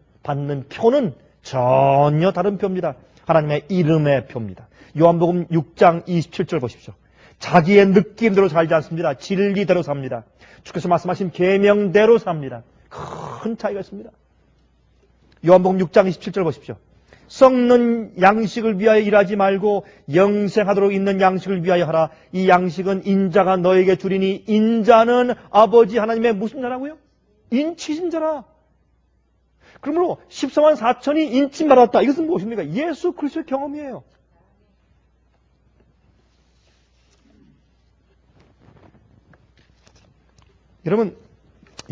표는 전혀 다른 표입니다. 하나님의 이름의 표입니다. 요한복음 6장 27절 보십시오. 자기의 느낌대로 살지 않습니다. 진리대로 삽니다. 주께서 말씀하신 계명대로 삽니다. 큰 차이가 있습니다. 요한복음 6장 27절 보십시오. 썩는 양식을 위하여 일하지 말고 영생하도록 있는 양식을 위하여 하라. 이 양식은 인자가 너에게 주리니 인자는 아버지 하나님의 무슨 자라고요? 인치신 자라. 그러므로 14만 4천이 인침 받았다. 이것은 무엇입니까? 예수 그리스도의 경험이에요. 여러분,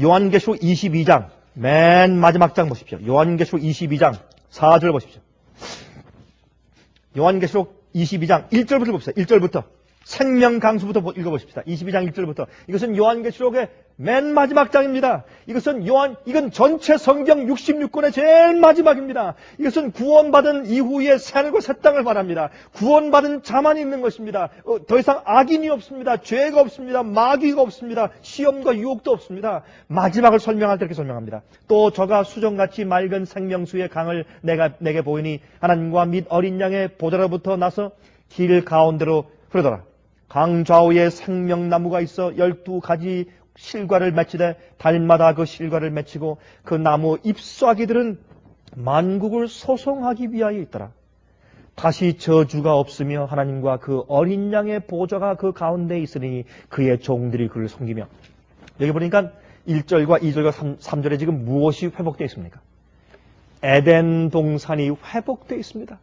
요한계시록 22장 맨 마지막 장 보십시오. 요한계시록 22장 4절 보십시오. 요한계시록 22장 1절부터 봅시다. 1절부터. 생명 강수부터 읽어보십시다. 22장 1절부터. 이것은 요한계시록의 맨 마지막 장입니다. 이건 전체 성경 66권의 제일 마지막입니다. 이것은 구원받은 이후의 새하늘과 새 땅을 말합니다. 구원받은 자만 있는 것입니다. 더 이상 악인이 없습니다. 죄가 없습니다. 마귀가 없습니다. 시험과 유혹도 없습니다. 마지막을 설명할 때 이렇게 설명합니다. 또 저가 수정같이 맑은 생명수의 강을 내게 보이니 하나님과 및 어린 양의 보좌로부터 나서 길 가운데로 흐르더라. 강 좌우에 생명나무가 있어 12가지 실과를 맺히되 달마다 그 실과를 맺히고 그 나무 잎사귀들은 만국을 소송하기 위하여 있더라. 다시 저주가 없으며 하나님과 그 어린 양의 보좌가 그 가운데 있으니 그의 종들이 그를 섬기며. 여기 보니까 1절과 2절과 3절에 지금 무엇이 회복되어 있습니까? 에덴 동산이 회복되어 있습니다.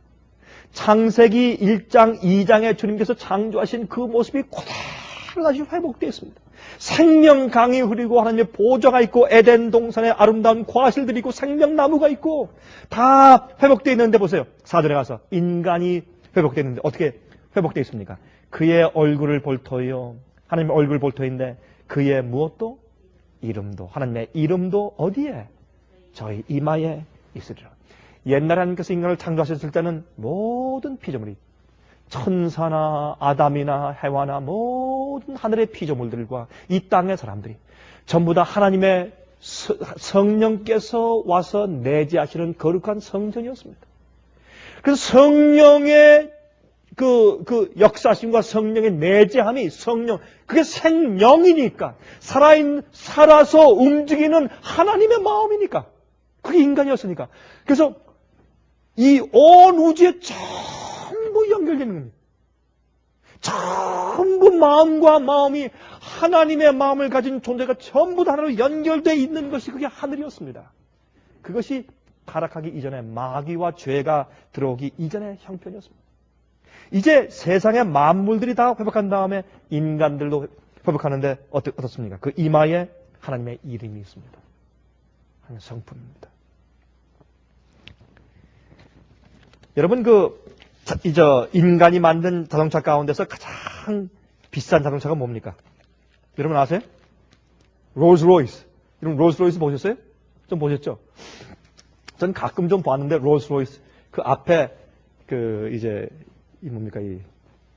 창세기 1장, 2장에 주님께서 창조하신 그 모습이 그대로 다시 회복되어 있습니다. 생명강이 흐르고 하나님의 보좌가 있고 에덴 동산에 아름다운 과실들이 있고 생명나무가 있고 다 회복되어 있는데 보세요. 4절에 가서 인간이 회복되어 있는데 어떻게 회복되어 있습니까? 그의 얼굴을 볼 터요. 하나님의 얼굴 볼 터인데 그의 무엇도? 이름도. 하나님의 이름도 어디에? 저희 이마에 있으리라. 옛날에 하나님께서 인간을 창조하셨을 때는 모든 피조물이 천사나 아담이나 해와나 모든 하늘의 피조물들과 이 땅의 사람들이 전부 다 하나님의 성령께서 와서 내재하시는 거룩한 성전이었습니다. 그래서 성령의 그 역사심과 성령의 내재함이 그게 생명이니까, 살아서 움직이는 하나님의 마음이니까, 그게 인간이었으니까. 그래서 이 온 우주에 전부 연결되는 겁니다. 전부 마음과 마음이 하나님의 마음을 가진 존재가 전부 다 하나로 연결되어 있는 것이 그게 하늘이었습니다. 그것이 타락하기 이전에, 마귀와 죄가 들어오기 이전의 형편이었습니다. 이제 세상의 만물들이 다 회복한 다음에 인간들도 회복하는데 어떻습니까? 그 이마에 하나님의 이름이 있습니다. 하나님의 성품입니다. 여러분, 인간이 만든 자동차 가운데서 가장 비싼 자동차가 뭡니까? 여러분 아세요? 롤스로이스. 여러분 롤스로이스 보셨어요? 좀 보셨죠? 전 가끔 좀 봤는데, 롤스로이스. 그 앞에, 이 뭡니까? 이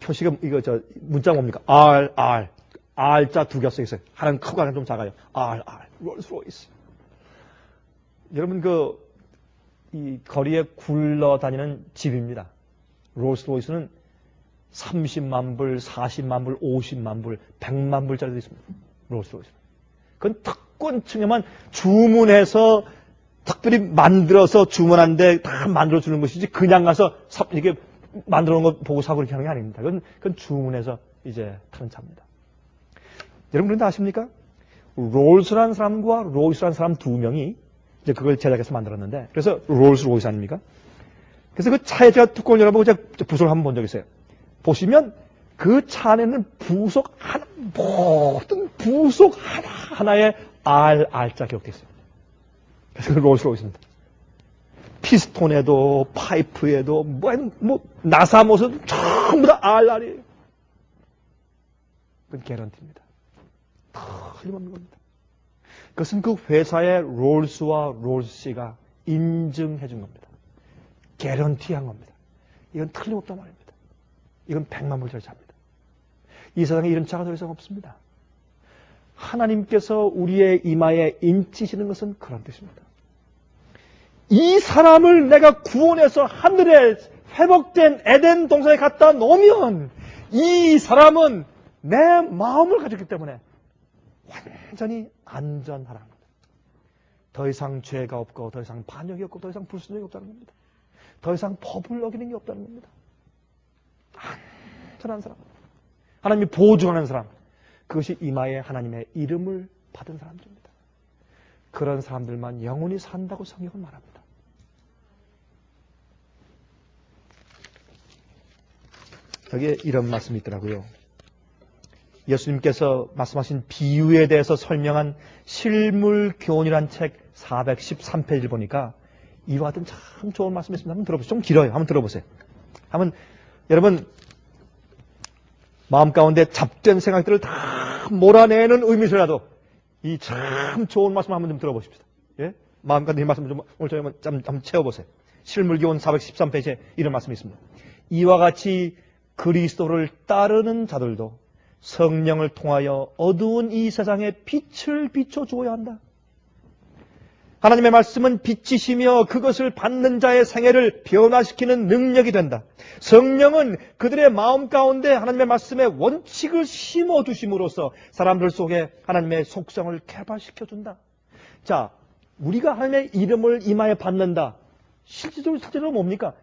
표시가, 문자 뭡니까? R자 두 개 써 있어요. 하나는 크고 하나는 좀 작아요. 롤스로이스. 여러분, 이 거리에 굴러다니는 집입니다. 롤스로이스는 30만 불, 40만 불, 50만 불, 100만 불짜리도 있습니다. 롤스로이스. 그건 특권층에만 주문해서 특별히 만들어서 주문한데 다 만들어주는 것이지, 그냥 가서 이렇게 만들어 놓은 거 보고 사고 이렇게 하는 게 아닙니다. 그건 주문해서 이제 타는 차입니다. 여러분 그런데 아십니까? 롤스라는 사람과 로이스라는 사람 두 명이 이제 그걸 제작해서 만들었는데, 그래서 롤스로이스 아닙니까? 그래서 그 차에 제가 뚜껑을 열어보고 제가 부속을 한번 본 적이 있어요. 보시면 그 차 안에는 모든 부속 하나하나에 R자 기록되어 있어요. 그래서 그 롤스로이스입니다. 피스톤에도, 파이프에도, 나사 모습 전부 다 R이에요. 그건 개런티입니다. 틀림없는 겁니다. 그것은 그 회사의 롤스와 롤스씨가 인증해 준 겁니다. 개런티한 겁니다. 이건 틀림없단 말입니다. 이건 100만 불짜리 차입니다. 이 세상에 이런 차가 더 이상 없습니다. 하나님께서 우리의 이마에 인치시는 것은 그런 뜻입니다. 이 사람을 내가 구원해서 하늘에 회복된 에덴 동산에 갖다 놓으면 이 사람은 내 마음을 가졌기 때문에 완전히 안전하라는 겁니다. 더 이상 죄가 없고, 더 이상 반역이 없고, 더 이상 불순종이 없다는 겁니다. 더 이상 법을 어기는 게 없다는 겁니다. 안전한 사람, 하나님이 보증하는 사람, 그것이 이마에 하나님의 이름을 받은 사람들입니다. 그런 사람들만 영원히 산다고 성경은 말합니다. 여기에 이런 말씀이 있더라고요. 예수님께서 말씀하신 비유에 대해서 설명한 실물교훈이란 책 413페이지를 보니까 이와 같은 참 좋은 말씀이 있습니다. 한번 들어보세요. 좀 길어요. 한번 들어보세요. 여러분 마음 가운데 잡된 생각들을 다 몰아내는 의미서라도 이 참 좋은 말씀 한번 좀 들어보십시다. 예? 마음 가운데 이 말씀 좀 오늘 저희 한번 채워보세요. 실물교훈 413페이지에 이런 말씀이 있습니다. 이와 같이 그리스도를 따르는 자들도 성령을 통하여 어두운 이 세상에 빛을 비춰주어야 한다. 하나님의 말씀은 빛이시며 그것을 받는 자의 생애를 변화시키는 능력이 된다. 성령은 그들의 마음 가운데 하나님의 말씀의 원칙을 심어주심으로써 사람들 속에 하나님의 속성을 개발시켜준다. 자, 우리가 하나님의 이름을 이마에 받는다. 실질적으로 뭡니까?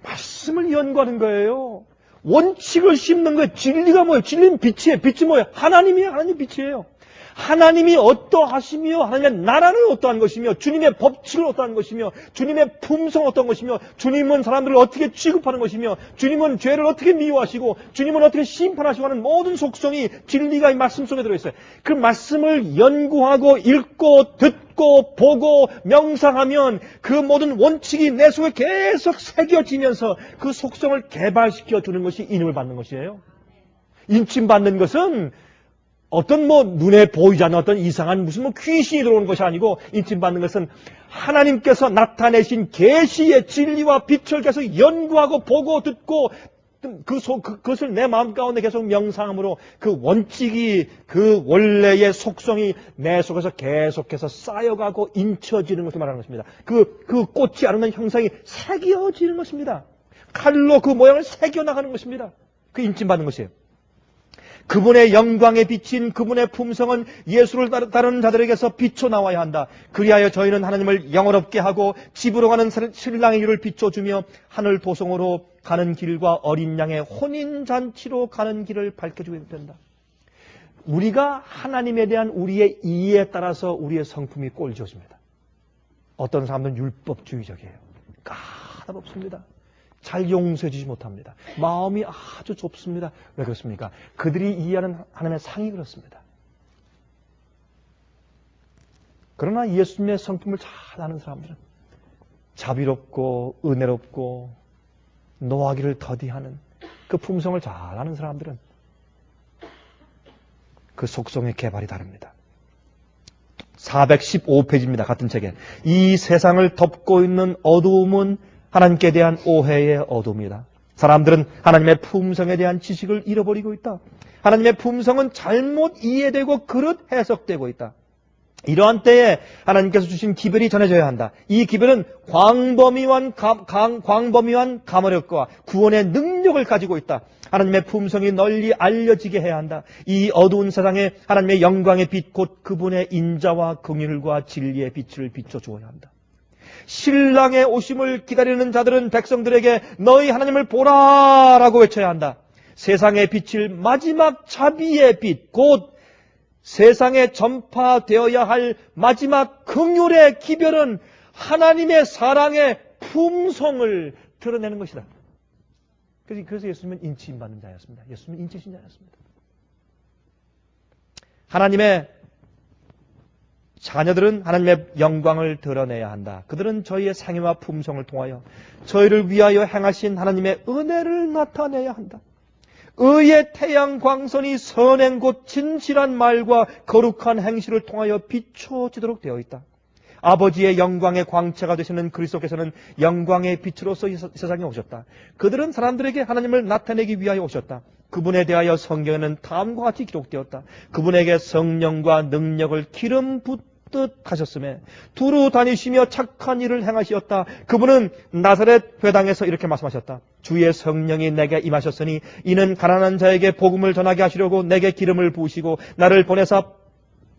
말씀을 연구하는 거예요. 원칙을 심는 거예요. 진리가 뭐예요? 진리는 빛이에요. 빛이 뭐예요? 하나님이에요. 하나님 빛이에요. 하나님이 어떠하시며, 하나님의 나라는 어떠한 것이며, 주님의 법칙은 어떠한 것이며, 주님의 품성은 어떠한 것이며, 주님은 사람들을 어떻게 취급하는 것이며, 주님은 죄를 어떻게 미워하시고, 주님은 어떻게 심판하시고 하는 모든 속성이 진리가 이 말씀 속에 들어있어요. 그 말씀을 연구하고 읽고 듣고 보고 명상하면 그 모든 원칙이 내 속에 계속 새겨지면서 그 속성을 개발시켜 주는 것이 인임을 받는 것이에요. 인침 받는 것은 어떤 눈에 보이지 않는 어떤 이상한 무슨 귀신이 들어오는 것이 아니고, 인침받는 것은 하나님께서 나타내신 계시의 진리와 빛을 계속 연구하고 보고 듣고 그것을 내 마음 가운데 계속 명상함으로 그 원칙이, 그 원래의 속성이 내 속에서 계속해서 쌓여가고 인쳐지는 것을 말하는 것입니다. 그 꽃이 아름다운 형상이 새겨지는 것입니다. 칼로 그 모양을 새겨나가는 것입니다. 그 인침받는 것이에요. 그분의 영광에 비친 그분의 품성은 예수를 따르는 자들에게서 비춰나와야 한다. 그리하여 저희는 하나님을 영화롭게 하고 집으로 가는 신랑의 길을 비춰주며 하늘 도성으로 가는 길과 어린 양의 혼인잔치로 가는 길을 밝혀주게 된다. 우리가 하나님에 대한 우리의 이해에 따라서 우리의 성품이 꼴져집니다. 어떤 사람들은 율법주의적이에요. 까다롭습니다. 잘 용서해주지 못합니다. 마음이 아주 좁습니다. 왜 그렇습니까? 그들이 이해하는 하나님의 상이 그렇습니다. 그러나 예수님의 성품을 잘 아는 사람들은 자비롭고 은혜롭고 노하기를 더디하는 그 품성을 잘 아는 사람들은 그 속성의 개발이 다릅니다. 415페이지입니다. 같은 책에. 이 세상을 덮고 있는 어두움은 하나님께 대한 오해의 어둠이다. 사람들은 하나님의 품성에 대한 지식을 잃어버리고 있다. 하나님의 품성은 잘못 이해되고 그릇 해석되고 있다. 이러한 때에 하나님께서 주신 기별이 전해져야 한다. 이 기별은 광범위한 감화력과 구원의 능력을 가지고 있다. 하나님의 품성이 널리 알려지게 해야 한다. 이 어두운 세상에 하나님의 영광의 빛 곧 그분의 인자와 긍휼과 진리의 빛을 비춰주어야 한다. 신랑의 오심을 기다리는 자들은 백성들에게 너희 하나님을 보라라고 외쳐야 한다. 세상에 비칠 마지막 자비의 빛, 곧 세상에 전파되어야 할 마지막 긍휼의 기별은 하나님의 사랑의 품성을 드러내는 것이다. 그래서 예수님은 인치임 받는 자였습니다. 예수님은 인치신 자였습니다. 하나님의 자녀들은 하나님의 영광을 드러내야 한다. 그들은 저희의 상해와 품성을 통하여 저희를 위하여 행하신 하나님의 은혜를 나타내야 한다. 의의 태양 광선이 선행 곧 진실한 말과 거룩한 행실을 통하여 비춰지도록 되어 있다. 아버지의 영광의 광채가 되시는 그리스도께서는 영광의 빛으로서 이 세상에 오셨다. 그들은 사람들에게 하나님을 나타내기 위하여 오셨다. 그분에 대하여 성경에는 다음과 같이 기록되었다. 그분에게 성령과 능력을 기름 붓듯 하셨음에 두루 다니시며 착한 일을 행하시었다. 그분은 나사렛 회당에서 이렇게 말씀하셨다. 주의 성령이 내게 임하셨으니 이는 가난한 자에게 복음을 전하게 하시려고 내게 기름을 부으시고 나를 보내사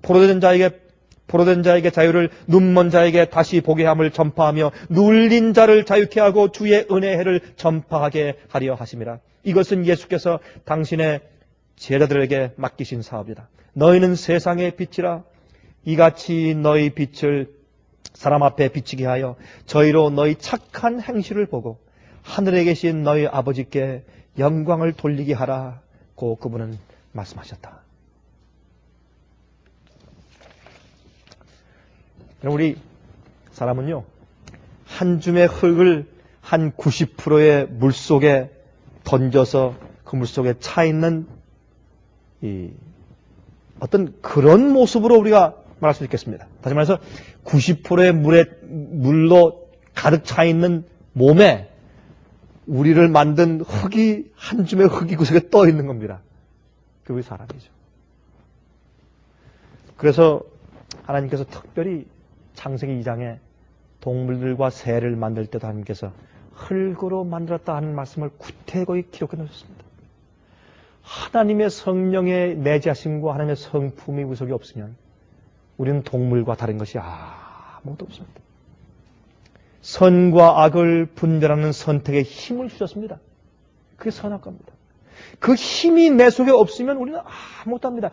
포로된 자에게 자유를, 눈먼 자에게 다시 보게 함을 전파하며 눌린 자를 자유케 하고 주의 은혜의 해를 전파하게 하려 하심이라. 이것은 예수께서 당신의 제자들에게 맡기신 사업이다. 너희는 세상의 빛이라. 이같이 너희 빛을 사람 앞에 비치게 하여 저희로 너희 착한 행실을 보고 하늘에 계신 너희 아버지께 영광을 돌리게 하라고 그분은 말씀하셨다. 우리 사람은요, 한 줌의 흙을 한 90%의 물 속에 던져서 그 물 속에 차 있는 어떤 그런 모습으로 우리가 말할 수 있겠습니다. 다시 말해서 90%의 물로 가득 차 있는 몸에 우리를 만든 흙이 한 줌의 흙이 그 속에 떠 있는 겁니다. 그게 우리 사람이죠. 그래서 하나님께서 특별히 창세기 2장에 동물들과 새를 만들 때도 하나님께서 흙으로 만들었다 하는 말씀을 구태고히 기록해 놓으셨습니다. 하나님의 성령의 내재하심과 하나님의 성품이 우리 속에 없으면 우리는 동물과 다른 것이 아무것도 없습니다. 선과 악을 분별하는 선택에 힘을 주셨습니다. 그게 선악과입니다. 그 힘이 내 속에 없으면 우리는 아무것도 합니다.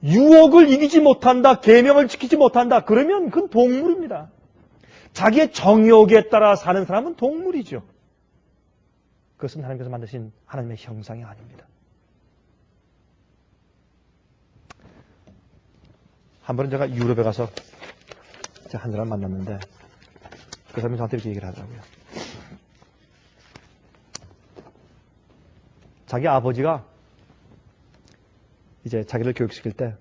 유혹을 이기지 못한다, 계명을 지키지 못한다, 그러면 그건 동물입니다. 자기의 정욕에 따라 사는 사람은 동물이죠. 그것은 하나님께서 만드신 하나님의 형상이 아닙니다. 한 번은 제가 유럽에 가서 한 사람 만났는데 그 사람이 저한테 이렇게 얘기를 하더라고요. 자기 아버지가 이제 자기를 교육시킬 때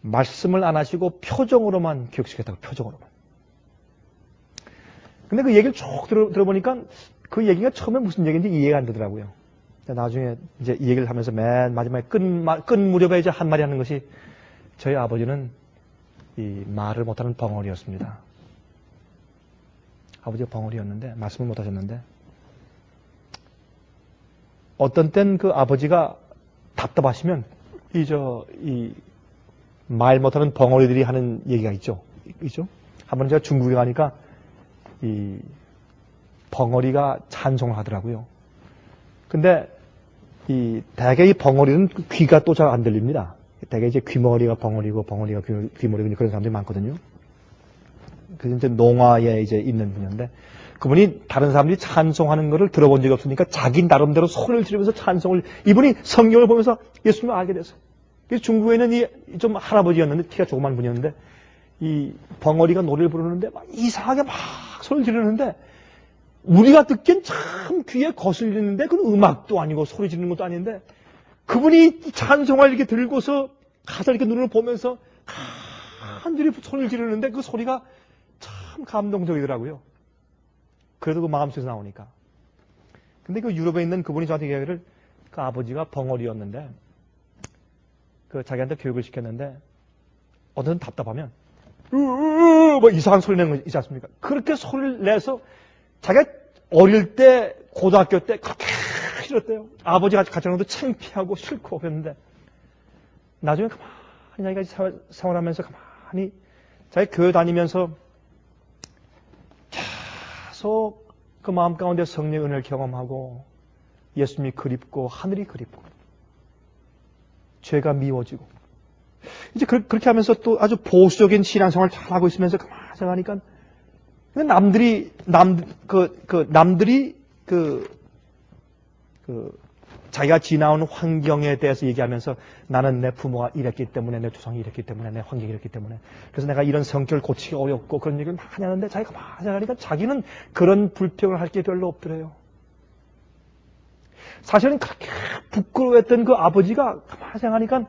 말씀을 안 하시고 표정으로만 교육시켰다고, 표정으로만. 근데 그 얘기를 쭉 들어보니까 그 얘기가 처음에 무슨 얘기인지 이해가 안 되더라고요. 나중에 이제 이 얘기를 하면서 맨 마지막에 끝 무렵에 이제 한 마디 하는 것이 저희 아버지는 이 말을 못하는 벙어리였습니다. 아버지가 벙어리였는데 말씀을 못하셨는데 어떤 땐 그 아버지가 답답하시면 이 말 못하는 벙어리들이 하는 얘기가 있죠. 한번 제가 중국에 가니까 이 벙어리가 찬송을 하더라고요. 근데 대개 이 벙어리는 귀가 또 잘 안 들립니다. 대개 이제 귀머리가 벙어리고 벙어리가 귀머리고 그런 사람들이 많거든요. 그래서 이제 농화에 이제 있는 분인데 그분이 다른 사람들이 찬송하는 것을 들어본 적이 없으니까 자기 나름대로 소리를 지르면서 찬송을 이분이 성경을 보면서 예수님을 알게 됐어요. 그래서 중국에는 좀 할아버지였는데 키가 조그만 분이었는데 이 벙어리가 노래를 부르는데 막 이상하게 막 소리를 지르는데 우리가 듣기엔 참 귀에 거슬리는데 그건 음악도 아니고 소리 지르는 것도 아닌데 그분이 찬송을 이렇게 들고서 가사 이렇게 눈을 보면서 간절히 소리를 지르는데 그 소리가 참 감동적이더라고요. 그래도 그 마음속에서 나오니까. 근데 그 유럽에 있는 그분이 저한테 얘기하기를 그 아버지가 벙어리였는데 그 자기한테 교육을 시켰는데 어떤 답답하면 뭐 이상한 소리 내는 거 있지 않습니까? 그렇게 소리를 내서 자기가 어릴 때 고등학교 때 그렇게 싫었대요. 아버지가 같이 하는 것도 창피하고 싫고 그랬는데 나중에 가만히 자기가 생활하면서 가만히 자기 교회 다니면서 계속 그 마음 가운데 성령의 은혜를 경험하고 예수님이 그립고 하늘이 그립고 죄가 미워지고 이제 그렇게 하면서 또 아주 보수적인 신앙생활을 잘하고 있으면서 가만히 생각하니까 남들이 자기가 지나온 환경에 대해서 얘기하면서 나는 내 부모가 이랬기 때문에 내 조상이 이랬기 때문에 내 환경이 이랬기 때문에 그래서 내가 이런 성격을 고치기 어렵고 그런 얘기를 많이 하는데 자기가 가만히 생각하니까 자기는 그런 불평을 할 게 별로 없더래요. 사실은 그렇게 부끄러워했던 그 아버지가 가만히 생각하니까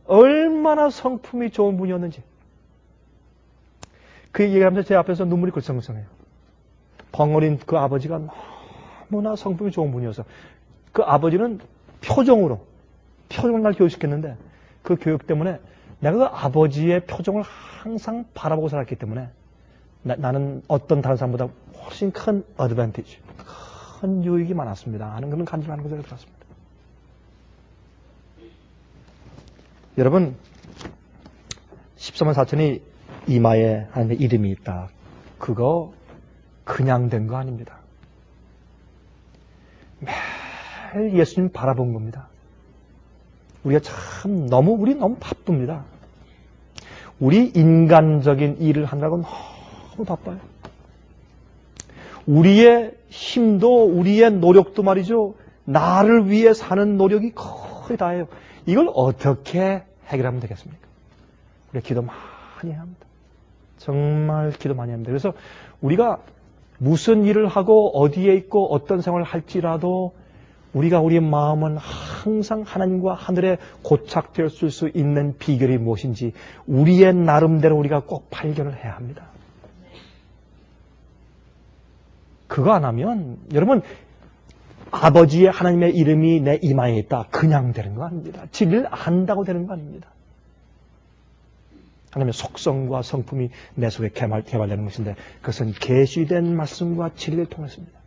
얼마나 성품이 좋은 분이었는지 그 얘기하면서 제 앞에서 눈물이 글썽글썽해요. 벙어린 그 아버지가 너무나 성품이 좋은 분이어서 그 아버지는 표정을 날 교육시켰는데 그 교육 때문에 내가 그 아버지의 표정을 항상 바라보고 살았기 때문에 나는 어떤 다른 사람보다 훨씬 큰 어드밴티지, 큰 유익이 많았습니다 하는 그런 간증하는 것을 들었습니다. 여러분 14만 4천이 이마에 하나님의 이름이 있다. 그거 그냥 된 거 아닙니다. 매일 예수님 바라본 겁니다. 우리 너무 바쁩니다. 우리 인간적인 일을 하느라고 너무 바빠요. 우리의 힘도 우리의 노력도 말이죠. 나를 위해 사는 노력이 거의 다예요. 이걸 어떻게 해결하면 되겠습니까? 우리가 기도 많이 해야 합니다. 정말 기도 많이 합니다. 그래서 우리가 무슨 일을 하고 어디에 있고 어떤 생활을 할지라도 우리가 우리의 마음은 항상 하나님과 하늘에 고착될 수 있는 비결이 무엇인지 우리의 나름대로 우리가 꼭 발견을 해야 합니다. 그거 안 하면 여러분 아버지의 하나님의 이름이 내 이마에 있다. 그냥 되는 거 아닙니다. 진리를 안다고 되는 거 아닙니다. 하나님의 속성과 성품이 내 속에 개발되는 것인데 그것은 계시된 말씀과 진리를 통했습니다.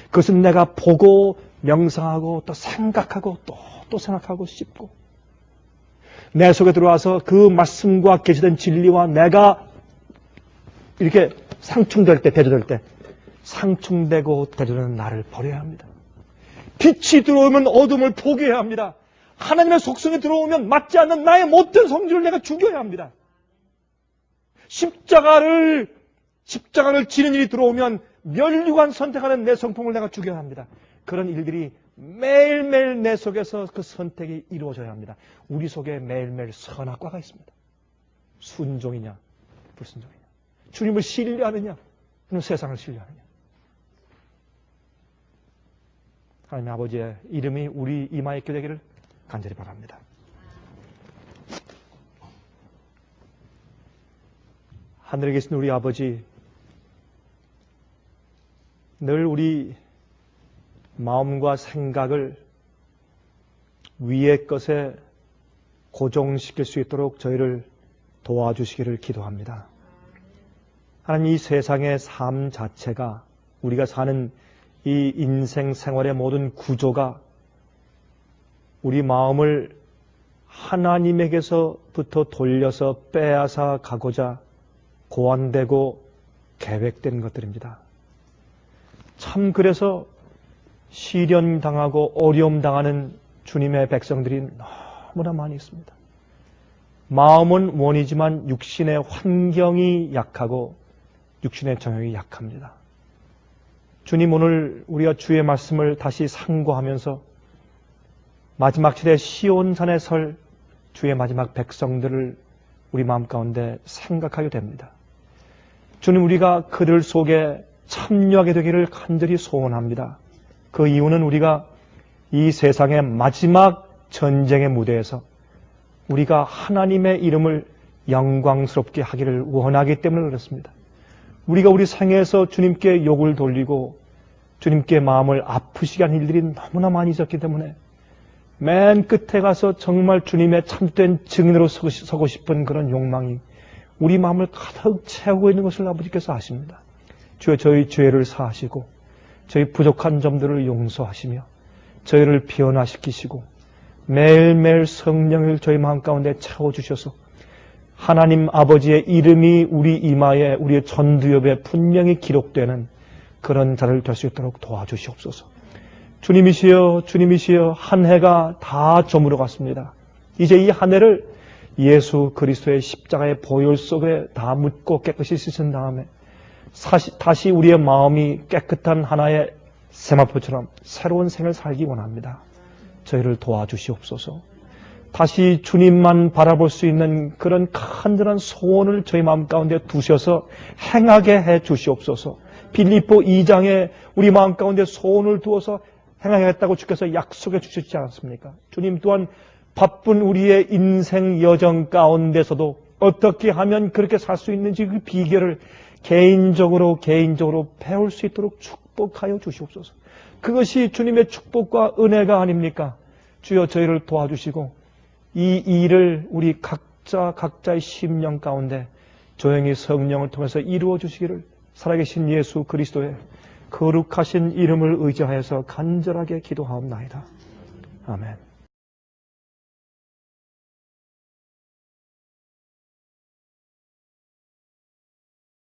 그것은 내가 보고 명상하고 또 생각하고 또 생각하고 씹고 내 속에 들어와서 그 말씀과 계시된 진리와 내가 이렇게 상충될 때 대조될 때 상충되고 대조되는 나를 버려야 합니다. 빛이 들어오면 어둠을 포기해야 합니다. 하나님의 속성이 들어오면 맞지 않는 나의 못된 성질을 내가 죽여야 합니다. 십자가를 지는 일이 들어오면 멸류관 선택하는 내 성품을 내가 죽여야 합니다. 그런 일들이 매일매일 내 속에서 그 선택이 이루어져야 합니다. 우리 속에 매일매일 선악과가 있습니다. 순종이냐 불순종이냐, 주님을 신뢰하느냐 아니면 세상을 신뢰하느냐. 하나님의 아버지의 이름이 우리 이마에 있게 되기를 간절히 바랍니다. 하늘에 계신 우리 아버지, 늘 우리 마음과 생각을 위의 것에 고정시킬 수 있도록 저희를 도와주시기를 기도합니다. 하나님, 이 세상의 삶 자체가, 우리가 사는 이 인생 생활의 모든 구조가 우리 마음을 하나님에게서부터 돌려서 빼앗아 가고자 고안되고 계획된 것들입니다. 참 그래서 시련당하고 어려움당하는 주님의 백성들이 너무나 많이 있습니다. 마음은 원이지만 육신의 환경이 약하고 육신의 정욕이 약합니다. 주님, 오늘 우리가 주의 말씀을 다시 상고하면서 마지막 시대 시온산에 설 주의 마지막 백성들을 우리 마음 가운데 생각하게 됩니다. 주님, 우리가 그들 속에 참여하게 되기를 간절히 소원합니다. 그 이유는 우리가 이 세상의 마지막 전쟁의 무대에서 우리가 하나님의 이름을 영광스럽게 하기를 원하기 때문에 그렇습니다. 우리가 우리 생애에서 주님께 욕을 돌리고 주님께 마음을 아프시게 한 일들이 너무나 많이 있었기 때문에 맨 끝에 가서 정말 주님의 참된 증인으로 서고 싶은 그런 욕망이 우리 마음을 가득 채우고 있는 것을 아버지께서 아십니다. 주여, 저희 죄를 사하시고 저희 부족한 점들을 용서하시며 저희를 변화시키시고 매일매일 성령을 저희 마음 가운데 채워주셔서 하나님 아버지의 이름이 우리 이마에, 우리의 전두엽에 분명히 기록되는 그런 자를 될 수 있도록 도와주시옵소서. 주님이시여, 주님이시여, 한 해가 다 저물어 갔습니다. 이제 이 한 해를 예수 그리스도의 십자가의 보혈 속에 다 묻고 깨끗이 씻은 다음에 다시 우리의 마음이 깨끗한 하나의 세마포처럼 새로운 생을 살기 원합니다. 저희를 도와주시옵소서. 다시 주님만 바라볼 수 있는 그런 간절한 소원을 저희 마음 가운데 두셔서 행하게 해 주시옵소서. 빌립보 2장에 우리 마음 가운데 소원을 두어서 행하겠다고 주께서 약속해 주셨지 않았습니까? 주님 또한 바쁜 우리의 인생 여정 가운데서도 어떻게 하면 그렇게 살 수 있는지 그 비결을 개인적으로 배울 수 있도록 축복하여 주시옵소서. 그것이 주님의 축복과 은혜가 아닙니까? 주여, 저희를 도와주시고 이 일을 우리 각자의 심령 가운데 조용히 성령을 통해서 이루어 주시기를 살아계신 예수 그리스도의 거룩하신 이름을 의지하여서 간절하게 기도하옵나이다. 아멘.